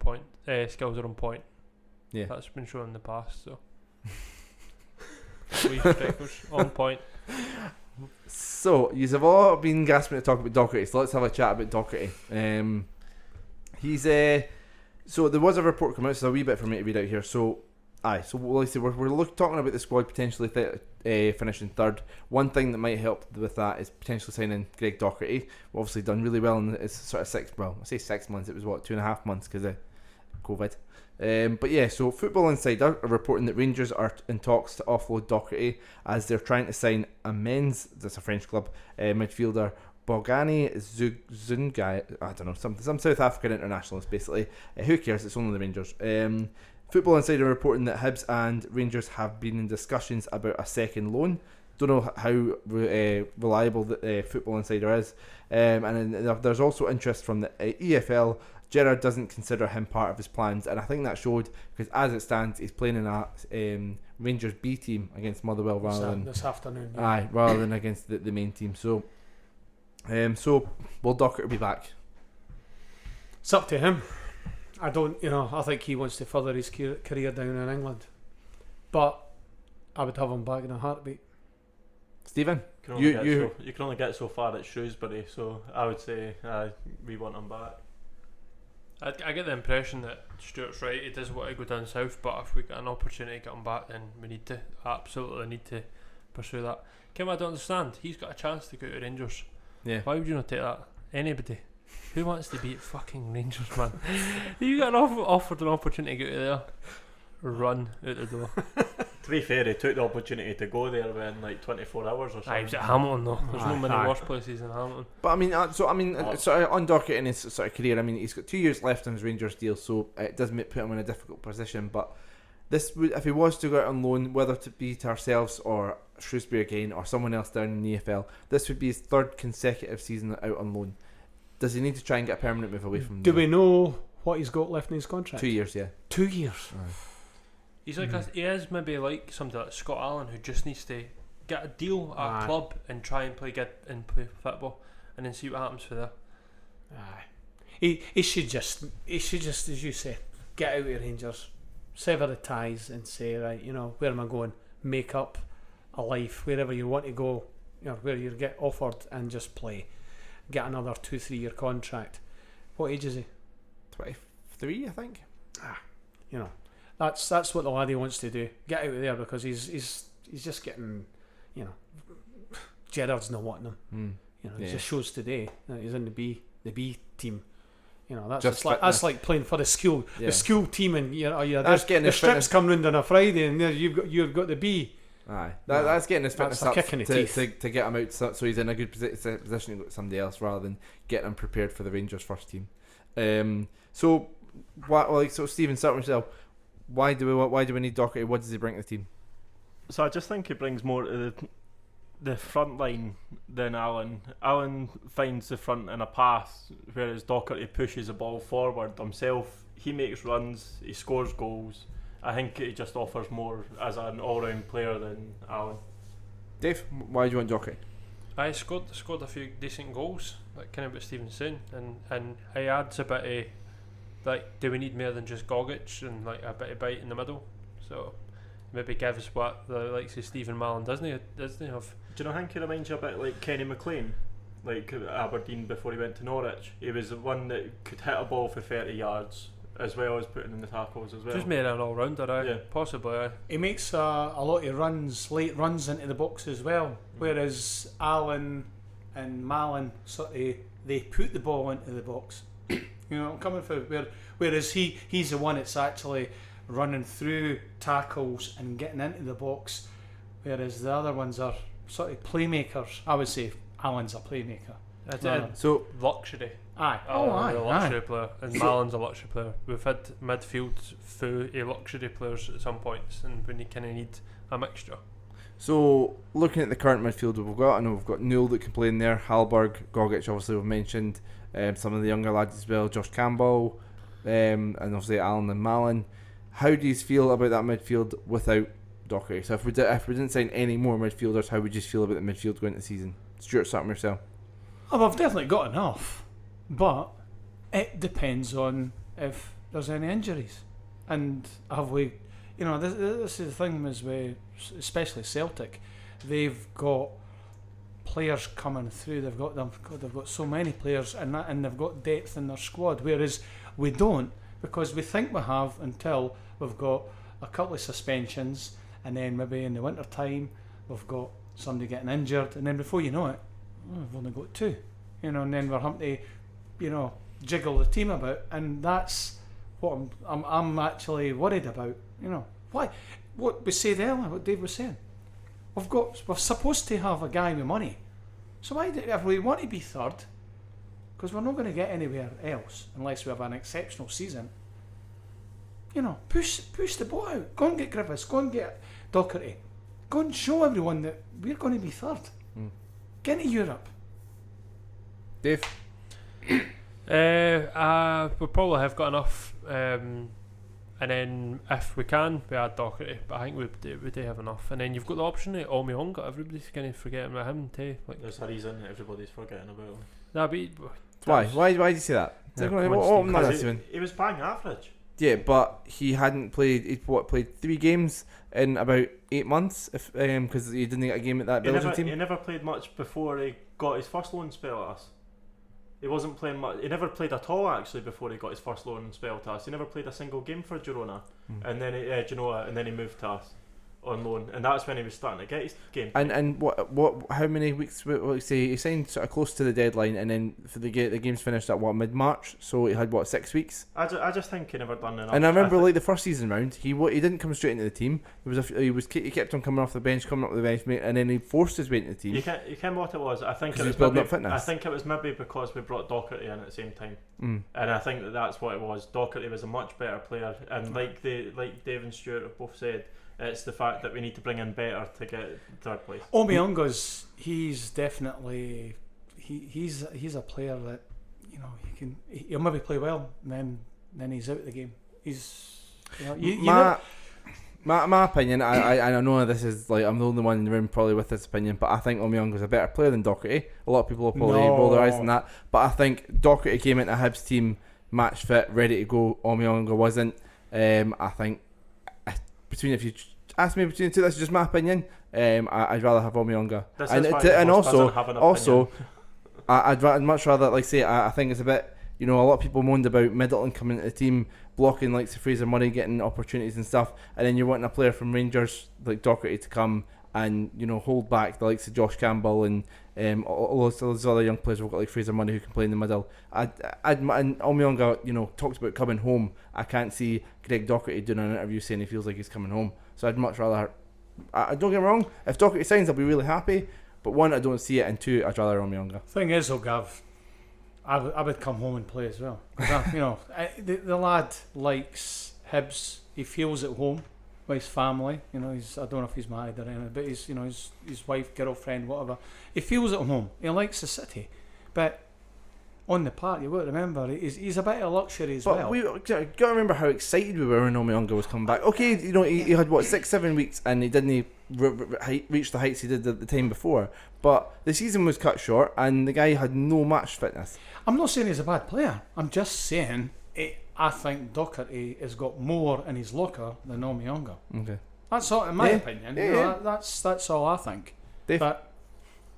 [SPEAKER 2] skills are on point.
[SPEAKER 1] Yeah,
[SPEAKER 2] That's been shown in the past, so. 3 strikers on point.
[SPEAKER 1] So, you've all been gasping to talk about Docherty, so let's have a chat about Docherty. He's so there was a report coming out, so a wee bit for me to read out here. So we're talking about the squad potentially finishing third. One thing that might help with that is potentially signing Greg Docherty. We've obviously done really well in it's sort of 6 months. It was 2.5 months because of COVID. But yeah, so Football Insider are reporting that Rangers are in talks to offload Docherty as they're trying to sign a men's, that's a French club, midfielder Bogani Zungai, I don't know, some South African internationalist basically. Who cares? It's only the Rangers. Football Insider reporting that Hibs and Rangers have been in discussions about a second loan. Don't know how reliable the Football Insider is. And there's also interest from the EFL. Gerrard doesn't consider him part of his plans, and I think that showed because as it stands, he's playing in a Rangers B team against Motherwell rather than
[SPEAKER 3] this afternoon.
[SPEAKER 1] rather than against the main team. So So will Docherty be back?
[SPEAKER 3] It's up to him. I don't, I think he wants to further his career down in England. But I would have him back in a heartbeat.
[SPEAKER 1] Stephen?
[SPEAKER 4] You can only get so far at Shrewsbury, so I would say we want him back.
[SPEAKER 2] I get the impression that Stuart's right, he does want to go down south, but if we get an opportunity to get him back, then we absolutely need to pursue that. Kim, I don't understand. He's got a chance to go to Rangers.
[SPEAKER 1] Yeah.
[SPEAKER 2] Why would you not take that? Anybody. Who wants to be at fucking Rangers, man? You got offered an opportunity to go to there. Run out the door.
[SPEAKER 4] To be fair, he took the opportunity to go there within like 24 hours or something.
[SPEAKER 2] He was at Hamilton though. There's no many worse places than Hamilton.
[SPEAKER 1] But I mean, sort of on Docherty in his sort of career, I mean, he's got 2 years left on his Rangers deal, so it does put him in a difficult position. But this would, if he was to go out on loan, whether to be to ourselves or Shrewsbury again or someone else down in the EFL, this would be his third consecutive season out on loan. Does he need to try and get a permanent move away from?
[SPEAKER 3] Do we know what he's got left in his contract?
[SPEAKER 1] 2 years, yeah.
[SPEAKER 3] 2 years.
[SPEAKER 2] He's like he is maybe like somebody like Scott Allen, who just needs to get a deal at a club and try and play football, and then see what happens for there.
[SPEAKER 3] He should just as you say, get out of Rangers, sever the ties, and say, right, where am I going? Make up a life wherever you want to go, where you get offered, and just play. Get another 2-3 year contract. What age is he?
[SPEAKER 1] 23, I think.
[SPEAKER 3] That's what the laddie wants to do. Get out of there, because he's just getting, Gerrard's not wanting him. It just shows today that he's in the B team. That's like playing for the school team, and
[SPEAKER 1] that's getting
[SPEAKER 3] the strips come round on a Friday, and you've got the B.
[SPEAKER 1] Aye, that's getting his fitness up
[SPEAKER 3] to
[SPEAKER 1] get him out, so he's in a good position to go to somebody else rather than getting him prepared for the Rangers first team. So Stephen, start with yourself. Why do we need Docherty? What does he bring to the team?
[SPEAKER 4] So I just think he brings more to the front line than Allen. Allen finds the front in a path, whereas Docherty pushes the ball forward himself. He makes runs, he scores goals. I think he just offers more as an all-round player than Allen.
[SPEAKER 1] Dave, why do you want Docherty?
[SPEAKER 2] I scored a few decent goals, like kind of what Stephen's saying, and he adds a bit of, like, do we need more than just Gogic and like a bit of bite in the middle? So maybe gives what the likes of Stephen Mallan doesn't he have?
[SPEAKER 4] Do you know, I think he reminds you a bit like Kenny McLean, like at Aberdeen before he went to Norwich. He was the one that could hit a ball for 30 yards as well as putting in the tackles as well.
[SPEAKER 2] Just made an all-rounder, possibly.
[SPEAKER 3] He makes a lot of late runs into the box as well, whereas Allen and Mallan they put the ball into the box. I'm coming for whereas he's the one that's actually running through tackles and getting into the box, whereas the other ones are sort of playmakers. I would say Allen's a playmaker.
[SPEAKER 2] So luxury.
[SPEAKER 3] Aye.
[SPEAKER 2] A luxury player, and Mallan's a luxury player. We've had midfield full of luxury players at some points, and we kind of need a mixture.
[SPEAKER 1] So looking at the current midfield we've got, I know we've got Newell that can play in there, Hallberg, Gogic, obviously we've mentioned, some of the younger lads as well, Josh Campbell, and obviously Allen and Mallan. How do you feel about that midfield without Docherty? So if we didn't sign any more midfielders, how would you feel about the midfield going into the season? Stuart, start with yourself.
[SPEAKER 3] Oh, I've definitely got enough, but it depends on if there's any injuries, and have we, this is the thing is especially Celtic, they've got players coming through. They've got so many players, and they've got depth in their squad, whereas we don't, because we think we have until we've got a couple of suspensions, and then maybe in the winter time we've got somebody getting injured, and then before you know it, we've only got two, and then we're having to, jiggle the team about, and that's what I'm actually worried about. Why? What we said earlier, what Dave was saying, we're supposed to have a guy with money, so why if we want to be third, because we're not going to get anywhere else unless we have an exceptional season. Push the boat out. Go and get Griffiths. Go and get Docherty. Go and show everyone that we're going to be third. Get into Europe.
[SPEAKER 1] Dave?
[SPEAKER 2] We probably have got enough in And then if we can, we add Docherty. But I think we do have enough. And then you've got the option of Omiyonga. Everybody's kind of forgetting about him too. Like,
[SPEAKER 4] There's a reason everybody's forgetting about him.
[SPEAKER 2] nah, but
[SPEAKER 1] Why do you say that?
[SPEAKER 2] Yeah,
[SPEAKER 1] What-
[SPEAKER 2] come on,
[SPEAKER 1] what-
[SPEAKER 2] Steve.
[SPEAKER 1] what- no, that's
[SPEAKER 4] He,
[SPEAKER 1] even-
[SPEAKER 4] he was bang average.
[SPEAKER 1] Yeah, but he hadn't played. He played 3 games in about 8 months, if because he didn't get a game at that Belgian team.
[SPEAKER 4] He never played much before he got his first loan spell at us. He wasn't playing much. He never played at all actually before he got his first loan spell to us. He never played a single game for Girona, and then Genoa, and then he moved to us on loan, and that's when he was starting to get his game.
[SPEAKER 1] And what? How many weeks? What say he signed sort of close to the deadline, and then for the games finished at mid-March, so he had 6 weeks.
[SPEAKER 4] I just think he never done enough.
[SPEAKER 1] And I remember like the first season round, he didn't come straight into the team. He kept on coming off the bench, mate, and then he forced his way into the team.
[SPEAKER 4] You can what it was. I think
[SPEAKER 1] 'Cause
[SPEAKER 4] it
[SPEAKER 1] he's
[SPEAKER 4] was
[SPEAKER 1] building
[SPEAKER 4] maybe,
[SPEAKER 1] up fitness.
[SPEAKER 4] I think it was maybe because we brought Docherty in at the same time,
[SPEAKER 1] Mm.
[SPEAKER 4] and I think that's what it was. Docherty was a much better player, and like Dave and Stuart have both said, it's the fact that we need to bring in better to get third place.
[SPEAKER 3] Omiyonga's, he's definitely he's a player that he'll maybe play well, and then he's out of the game. He's
[SPEAKER 1] my opinion. I know this is like I'm the only one in the room probably with this opinion, but I think Omiyonga's a better player than Docherty. A lot of people will probably roll their eyes on that, but I think Docherty came into Hibs team match fit, ready to go. Omiyonga wasn't. I think if you ask me between the two, that's just my opinion. I'd rather have Omiyonga, and also I'd much rather I think it's a bit. A lot of people moaned about Middleton coming into the team, blocking like Fraser Murray, getting opportunities and stuff, and then you're wanting a player from Rangers like Docherty to come and hold back the likes of Josh Campbell and all those other young players. We've got like Fraser Murray who can play in the middle. And Omiyonga, talks about coming home. I can't see Greg Docherty doing an interview saying he feels like he's coming home. So I'd much rather. I don't get me wrong. If Docherty signs, I'll be really happy. But one, I don't see it, and two, I'd rather Omiyonga.
[SPEAKER 3] Thing is, though, Gav, I would come home and play as well. The lad likes Hibs. He feels at home with his family. I don't know if he's married or anything, but his wife, girlfriend, whatever. He feels at home. He likes the city, but on the park, you got to remember he's a bit of luxury as well.
[SPEAKER 1] But we got to remember how excited we were when Omiyonga was coming back. Okay, he had 6-7 weeks and he didn't reach the heights he did at the time before. But the season was cut short and the guy had no match fitness.
[SPEAKER 3] I'm not saying he's a bad player. I'm just saying I think Docherty has got more in his locker than Omiyonga.
[SPEAKER 1] Okay,
[SPEAKER 3] that's all in my opinion.
[SPEAKER 1] Yeah.
[SPEAKER 3] That's all I think.
[SPEAKER 1] Dave?
[SPEAKER 3] But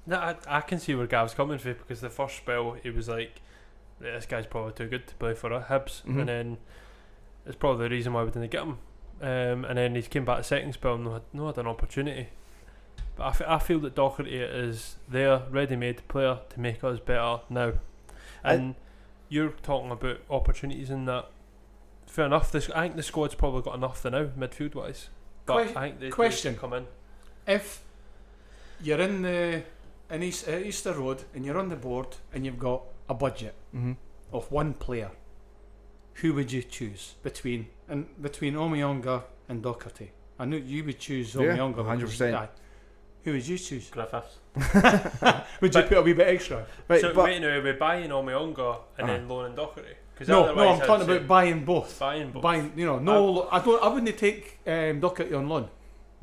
[SPEAKER 2] no, I can see where Gav's coming from, because the first spell he was like, this guy's probably too good to play for Hibs, and then it's probably the reason why we didn't get him. And then he came back the second spell and had an opportunity. But I feel that Docherty is their ready-made player to make us better now. And you're talking about opportunities in that. Fair enough. I think the squad's probably got enough for now, midfield-wise. But I think they come in.
[SPEAKER 3] If you're in Easter Road and you're on the board and you've got a budget of one player, who would you choose between Omiyonga and Docherty? I knew you would choose Omiyonga.
[SPEAKER 1] 100%.
[SPEAKER 3] Who would you choose?
[SPEAKER 4] Griffiths.
[SPEAKER 3] Would you put a wee bit extra?
[SPEAKER 1] Right,
[SPEAKER 2] So
[SPEAKER 1] but
[SPEAKER 2] wait, now we're buying Omiyonga and then loaning Docherty.
[SPEAKER 3] No, I'm talking about buying both.
[SPEAKER 2] Buying both.
[SPEAKER 3] I wouldn't take Docherty on loan.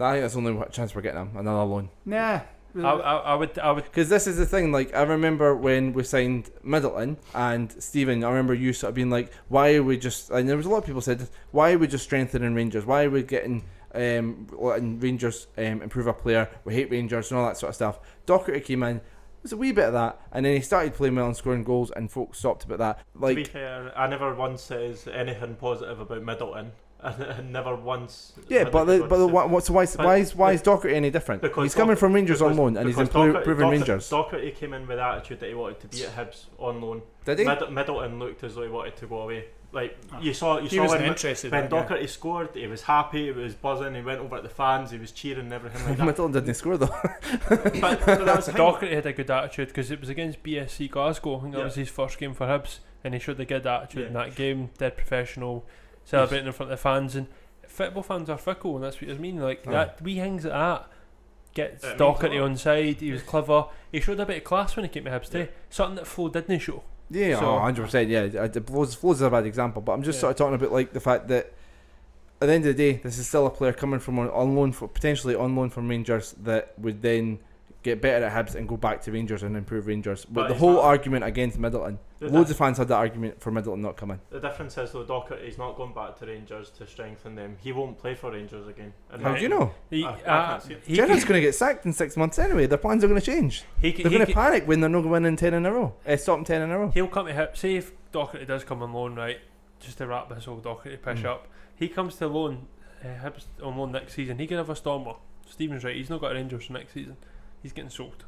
[SPEAKER 1] I think that's the only chance we're getting him, another loan.
[SPEAKER 3] Nah.
[SPEAKER 2] I would.
[SPEAKER 1] Because this is the thing, like, I remember when we signed Middleton and Stephen, I remember you sort of being like, why are we just, and there was a lot of people said, why are we just strengthening Rangers? Why are we getting letting Rangers improve our player? We hate Rangers and all that sort of stuff. Docherty came in, there's a wee bit of that, and then he started playing well and scoring goals, and folks stopped about that. Like,
[SPEAKER 4] to be fair, I never once says anything positive about Middleton. I never once.
[SPEAKER 1] Yeah, why is Docherty any different?
[SPEAKER 4] Because
[SPEAKER 1] he's coming from Rangers on loan, and he's improving Rangers.
[SPEAKER 4] Docherty came in with the attitude that he wanted to be at Hibs on loan.
[SPEAKER 1] Did he?
[SPEAKER 4] Middleton looked as though he wanted to go away. Like you saw when Docherty scored, he was happy, he was buzzing, he went over at the fans, he was cheering and everything like that.
[SPEAKER 1] Middleton didn't score though.
[SPEAKER 4] but that was
[SPEAKER 2] Docherty had a good attitude because it was against BSC Glasgow. I think that was his first game for Hibs, and he showed a good attitude in that game. Dead professional, celebrating in front of the fans, and football fans are fickle, and that's what I mean. Like that wee things like that gets Docherty on side. He was clever. He showed a bit of class when he came to Hibs too. Something that Flo didn't show.
[SPEAKER 1] Yeah,
[SPEAKER 2] so,
[SPEAKER 1] 100%. Yeah, Flo's is a bad example, but I'm just sort of talking about like the fact that at the end of the day, this is still a player coming from potentially on loan from Rangers that would then get better at Hibs and go back to Rangers and improve Rangers. But the whole argument against Middleton, loads of fans had that argument for Middleton not coming.
[SPEAKER 4] The difference is though, Docherty's not going back to Rangers to strengthen them. He won't play for Rangers again. And
[SPEAKER 1] how do you know?
[SPEAKER 2] Gerrard's
[SPEAKER 1] going to get sacked in 6 months anyway. Their plans are going to change. They're going to panic when they're not winning 10 in a row. Stop 10 in a row.
[SPEAKER 2] He'll come to Hibs. Say if Docherty does come on loan, right? Just to wrap this whole Docherty push up, he comes to loan, Hibs on loan next season. He can have a stormer. Stephen's right. He's not got a Rangers for next season. He's getting sold.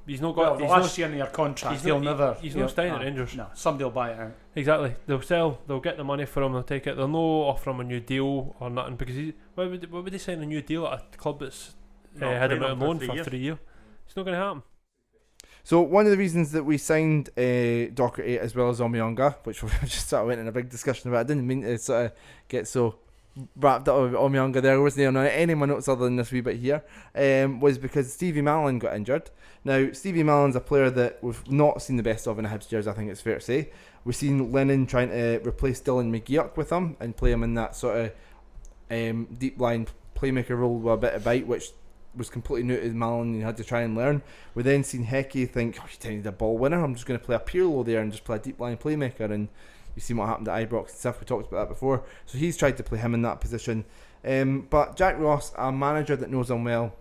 [SPEAKER 2] He's not got.
[SPEAKER 3] Well, last year in your contract, he'll never.
[SPEAKER 2] He's not staying at Rangers.
[SPEAKER 3] No, somebody will buy it out.
[SPEAKER 2] Exactly. They'll sell. They'll get the money for him. They'll take it. They'll not offer him a new deal or nothing because why would they sign a new deal at a club that's had him out on loan for 3 years? It's not going to happen.
[SPEAKER 1] So one of the reasons that we signed Docherty as well as Omiyanga, which we just sort of went in a big discussion about, I didn't mean to sort of get so wrapped up with Omiyanga there, wasn't there? Any of my notes other than this wee bit here, was because Stevie Mallan got injured. Now, Stevie Mallan's a player that we've not seen the best of in a Hibs jersey, I think it's fair to say. We've seen Lennon trying to replace Dylan McGeoch with him and play him in that sort of deep line playmaker role with a bit of bite, which was completely new to Mallan and he had to try and learn. We then seen Hecky think, you need a ball winner, I'm just going to play a Pirlo there and just play a deep line playmaker, and you see what happened at Ibrox and stuff. We talked about that before. So he's tried to play him in that position. But Jack Ross, a manager that knows him well,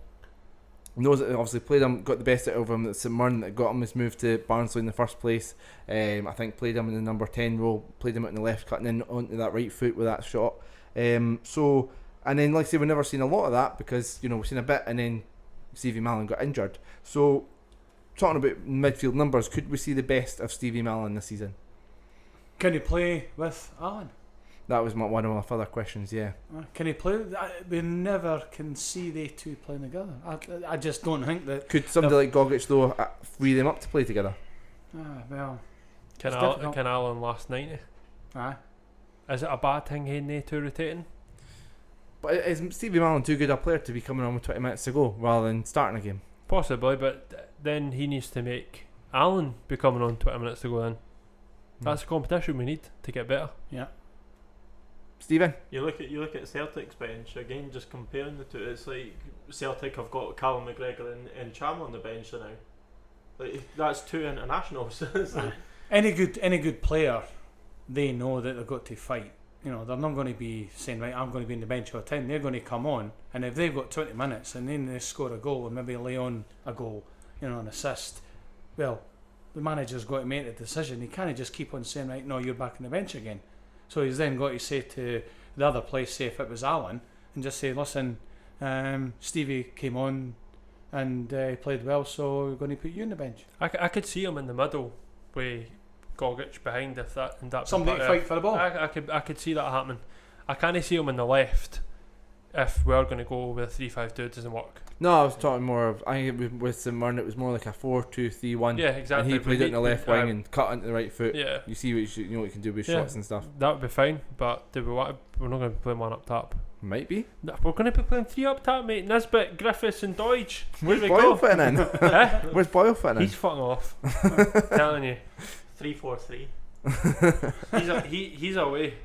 [SPEAKER 1] knows that obviously played him, got the best out of him at St Mirren, that got him his move to Barnsley in the first place. I think played him in the number 10 role, played him out in the left, cutting in onto that right foot with that shot. And then, like I say, we've never seen a lot of that because, we've seen a bit and then Stevie Mallan got injured. So, talking about midfield numbers, could we see the best of Stevie Mallan this season?
[SPEAKER 3] Can he play with Alan?
[SPEAKER 1] That was one of my further questions, yeah.
[SPEAKER 3] Can he play? We never can see they two playing together. I just don't think that...
[SPEAKER 1] Could somebody like Gogic, though, free them up to play together?
[SPEAKER 3] Well...
[SPEAKER 2] Can Alan last 90?
[SPEAKER 3] Aye.
[SPEAKER 2] Is it a bad thing having they two rotating?
[SPEAKER 1] But is Stevie Mallan too good a player to be coming on with 20 minutes to go rather than starting a game?
[SPEAKER 2] Possibly, but then he needs to make Alan be coming on 20 minutes to go in. That's a competition we need to get better.
[SPEAKER 3] Yeah.
[SPEAKER 1] Stephen?
[SPEAKER 4] You look at Celtic's bench again. Just comparing the two, it's like Celtic have got Callum McGregor and Cham on the bench now. Like, that's two internationals. Like,
[SPEAKER 3] any good player, they know that they've got to fight. They're not going to be saying, right, I'm going to be in the bench all the time. They're going to come on, and if they've got 20 minutes and then they score a goal and maybe lay on a goal, an assist, well, the manager's got to make a decision. He can't just keep on saying, right, no, you're back on the bench again. So he's then got to say to the other place, say if it was Alan, and just say, listen, Stevie came on and played well, so we're going to put you on the bench.
[SPEAKER 2] I could see him in the middle with Gogic behind if that and that.
[SPEAKER 3] Somebody to fight for the ball.
[SPEAKER 2] I could see that happening. I can't see him on the left if we're going to go with a 3-5-2. It doesn't work.
[SPEAKER 1] No, I was talking more of, I think with St Mirren it was more like a 4-2-3-1.
[SPEAKER 2] Yeah, exactly.
[SPEAKER 1] And he played it in the left wing and cut into the right foot.
[SPEAKER 2] Yeah.
[SPEAKER 1] You see what you can do with shots and stuff.
[SPEAKER 2] That would be fine, but we're not going to be playing one up top.
[SPEAKER 1] Might be.
[SPEAKER 2] No, we're going to be playing 3 up top, mate. Nisbet, Griffiths and Deutsch.
[SPEAKER 1] Where's Boyle fitting in? Where's Boyle fitting in?
[SPEAKER 2] He's fucking off. Telling you.
[SPEAKER 4] 3-4-3.
[SPEAKER 2] He's away.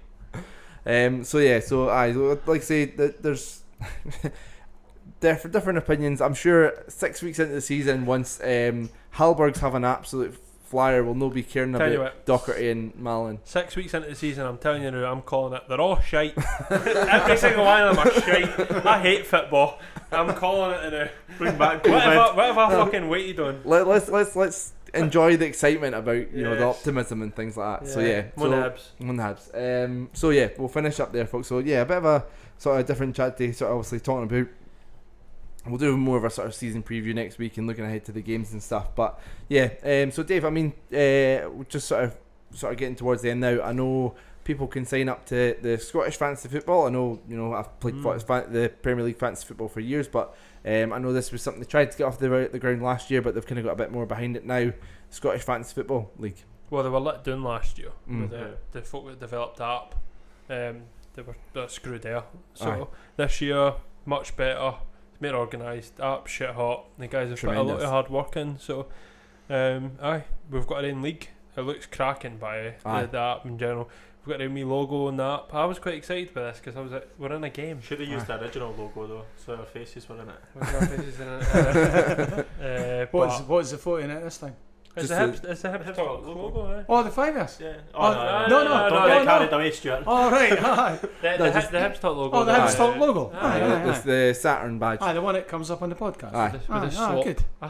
[SPEAKER 1] So I like to say that there's different opinions. I'm sure 6 weeks into the season, once Hallberg's have an absolute flyer, we'll no be caring about Docherty and Mallan.
[SPEAKER 2] 6 weeks into the season, I'm telling you now, I'm calling it. They're all shite. Every single one of them are shite. I hate football. I'm calling it now.
[SPEAKER 4] Bring back
[SPEAKER 2] what have I fucking waited on?
[SPEAKER 1] Let's enjoy the excitement about the optimism and things like that. One Habs. So we'll finish up there, folks. So a bit of a sort of different chat day, sort of obviously talking about. We'll do more of a sort of season preview next week and looking ahead to the games and stuff. But so Dave, I mean, we're just sort of getting towards the end now. I know people can sign up to the Scottish fantasy football. I know I've played the Premier League fantasy football for years, but I know this was something they tried to get off the ground last year, but they've kind of got a bit more behind it now. Scottish Fantasy Football League.
[SPEAKER 2] Well, they were let down last year. With the folk that developed the app. They were screwed there. So this year, much better. It's more organised. App shit hot. The guys have put a lot of hard work in. So, we've got our own league. It looks cracking by
[SPEAKER 1] Aye.
[SPEAKER 2] the app in general. We've got a wee logo on the app. I was quite excited by this because I was like, we're in a game.
[SPEAKER 4] Should have used the original logo though, so our faces were in it.
[SPEAKER 2] With our faces in it.
[SPEAKER 3] What's the photo in it this time?
[SPEAKER 2] It's
[SPEAKER 1] Just
[SPEAKER 2] the Hibs Talk logo, eh?
[SPEAKER 3] Oh, the Fivers.
[SPEAKER 4] Yeah.
[SPEAKER 3] Oh, no,
[SPEAKER 4] Don't get
[SPEAKER 3] no.
[SPEAKER 4] carried away, Stuart.
[SPEAKER 3] Oh, right, aye.
[SPEAKER 2] The Hibs Talk logo.
[SPEAKER 3] Oh, the
[SPEAKER 1] Aye.
[SPEAKER 3] Hibs Talk logo.
[SPEAKER 2] Aye.
[SPEAKER 1] It's the Saturn badge.
[SPEAKER 3] Aye, the one that comes up on the podcast.
[SPEAKER 1] Aye.
[SPEAKER 2] With the
[SPEAKER 3] Aye,
[SPEAKER 2] slope.
[SPEAKER 3] good.
[SPEAKER 2] I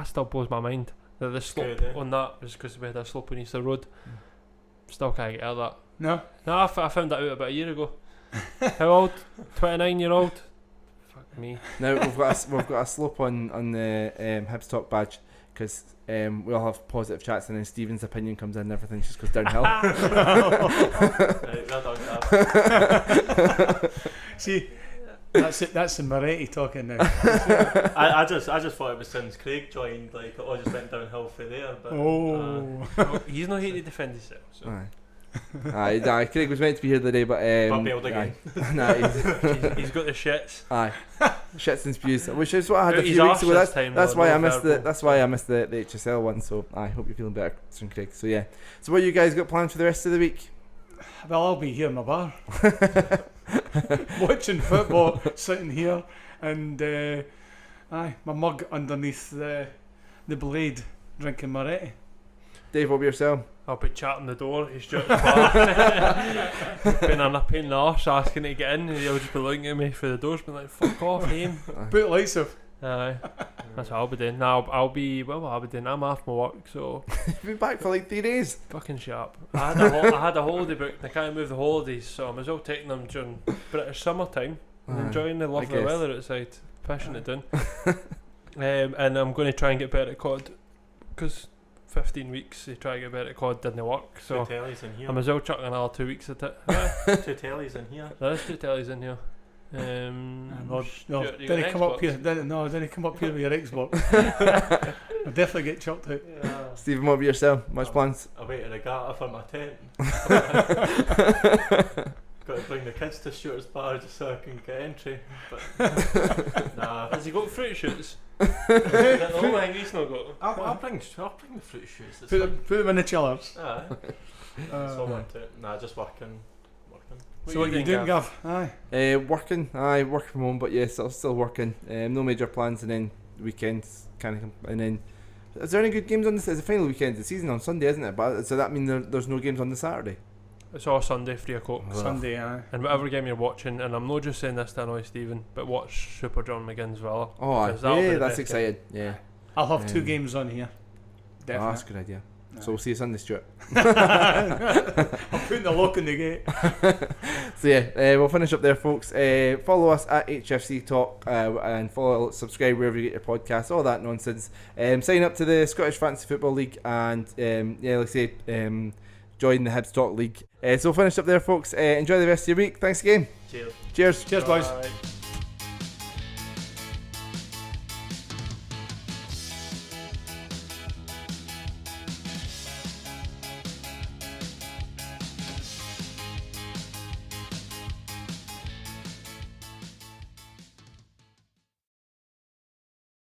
[SPEAKER 2] still blows my mind that the slope
[SPEAKER 4] good, eh?
[SPEAKER 2] on that was because we had a slope on Easter Road. Still can't get out of that.
[SPEAKER 3] No?
[SPEAKER 2] No, I found that out about a year ago. How old? 29-year-old? Fuck me.
[SPEAKER 1] Now we've got a slope on the Hibs Talk badge because we all have positive chats, and then Stephen's opinion comes in and everything just goes downhill.
[SPEAKER 4] Right, well done, Gav.
[SPEAKER 3] See, that's it. That's the Moretti talking now.
[SPEAKER 4] I just thought it was since Craig joined, like it all just went downhill for there. But,
[SPEAKER 3] Oh.
[SPEAKER 2] He's not here to defend himself. So.
[SPEAKER 1] Aye, Craig was meant to be here today, but
[SPEAKER 4] bailed again.
[SPEAKER 1] Nah,
[SPEAKER 2] He's got the shits.
[SPEAKER 1] aye, shits and spews, which is what I had a
[SPEAKER 2] He's
[SPEAKER 1] few weeks
[SPEAKER 2] arse
[SPEAKER 1] ago.
[SPEAKER 2] this
[SPEAKER 1] That's,
[SPEAKER 2] time,
[SPEAKER 1] that's
[SPEAKER 2] though,
[SPEAKER 1] why
[SPEAKER 2] no
[SPEAKER 1] I missed
[SPEAKER 2] verbal.
[SPEAKER 1] that's why I missed the HSL one. So I hope you're feeling better soon, Craig. So yeah. So what you guys got planned for the rest of the week?
[SPEAKER 3] Well, I'll be here in my bar. Watching football, sitting here, and my mug underneath the blade, drinking Moretti.
[SPEAKER 1] Dave, what about yourself?
[SPEAKER 2] I'll be chatting the door. He's just been on a pain in the arse asking to get in, and he'll just be looking at me through the doors, being like, "Fuck off, him."
[SPEAKER 3] Put the lights off.
[SPEAKER 2] Aye, that's what I'll be doing. Now I'll be I'm off my work, so
[SPEAKER 1] You've been back for like 3 days.
[SPEAKER 2] fucking sharp. I had a holiday booked. And I can't move the holidays, so I'm as well taking them during British summertime and
[SPEAKER 1] Aye,
[SPEAKER 2] enjoying the
[SPEAKER 1] I
[SPEAKER 2] lovely
[SPEAKER 1] guess.
[SPEAKER 2] weather outside, pushing it down. And I'm going to try and get better at COD because 15 weeks to try and get better at COD didn't work. So
[SPEAKER 4] Two tellies in here.
[SPEAKER 2] I'm as well chucking another 2 weeks at it.
[SPEAKER 4] Two tellies in here.
[SPEAKER 2] There is 2 tellies in here.
[SPEAKER 3] No,
[SPEAKER 2] Stuart, you got
[SPEAKER 3] didn't
[SPEAKER 2] an
[SPEAKER 3] come up
[SPEAKER 2] Xbox?
[SPEAKER 3] here. Didn't come up here with your Xbox. I'll definitely get chopped out.
[SPEAKER 4] Yeah.
[SPEAKER 1] Stephen, what about yourself? Much plans?
[SPEAKER 4] I wait at the regatta for my tent. Got to bring the kids to Stuart's bar just so I can get entry. But nah.
[SPEAKER 2] Has he got fruit shoots? Is that the only thing he's not got?
[SPEAKER 4] I'll bring the fruit shoots. It's
[SPEAKER 3] Put them in the chillers.
[SPEAKER 4] Aye. That's all I do. Nah, just working.
[SPEAKER 3] So what you doing, Gav? Aye.
[SPEAKER 1] Working. Aye, working from home, but yes, I'm still working. No major plans, and then weekends kind of, and then. Is there any good games on this? It's the final weekend of the season on Sunday, isn't it? But so that means there's no games on the Saturday.
[SPEAKER 2] It's all Sunday, 3 o'clock.
[SPEAKER 3] Sunday, aye.
[SPEAKER 2] And whatever game you're watching, and I'm not just saying this to annoy Stephen, but watch Super John McGinn's Villa.
[SPEAKER 1] Oh, aye.
[SPEAKER 2] Because that'll be
[SPEAKER 1] Yeah,
[SPEAKER 2] the
[SPEAKER 1] that's
[SPEAKER 2] best
[SPEAKER 1] exciting. Yeah.
[SPEAKER 3] I'll have 2
[SPEAKER 1] Um,
[SPEAKER 3] games on here.
[SPEAKER 1] Oh,
[SPEAKER 3] Definitely.
[SPEAKER 1] that's a good idea. So we'll see you Sunday, Stuart.
[SPEAKER 3] I'm putting the lock in the gate.
[SPEAKER 1] So yeah, we'll finish up there, folks. Follow us at HFC Talk and subscribe wherever you get your podcasts, all that nonsense. Sign up to the Scottish Fantasy Football League and like I say, join the Hibs Talk League. So we'll finish up there, folks. Enjoy the rest of your week. Thanks again.
[SPEAKER 4] Cheers.
[SPEAKER 1] Cheers.
[SPEAKER 3] Cheers, boys.
[SPEAKER 2] Bye.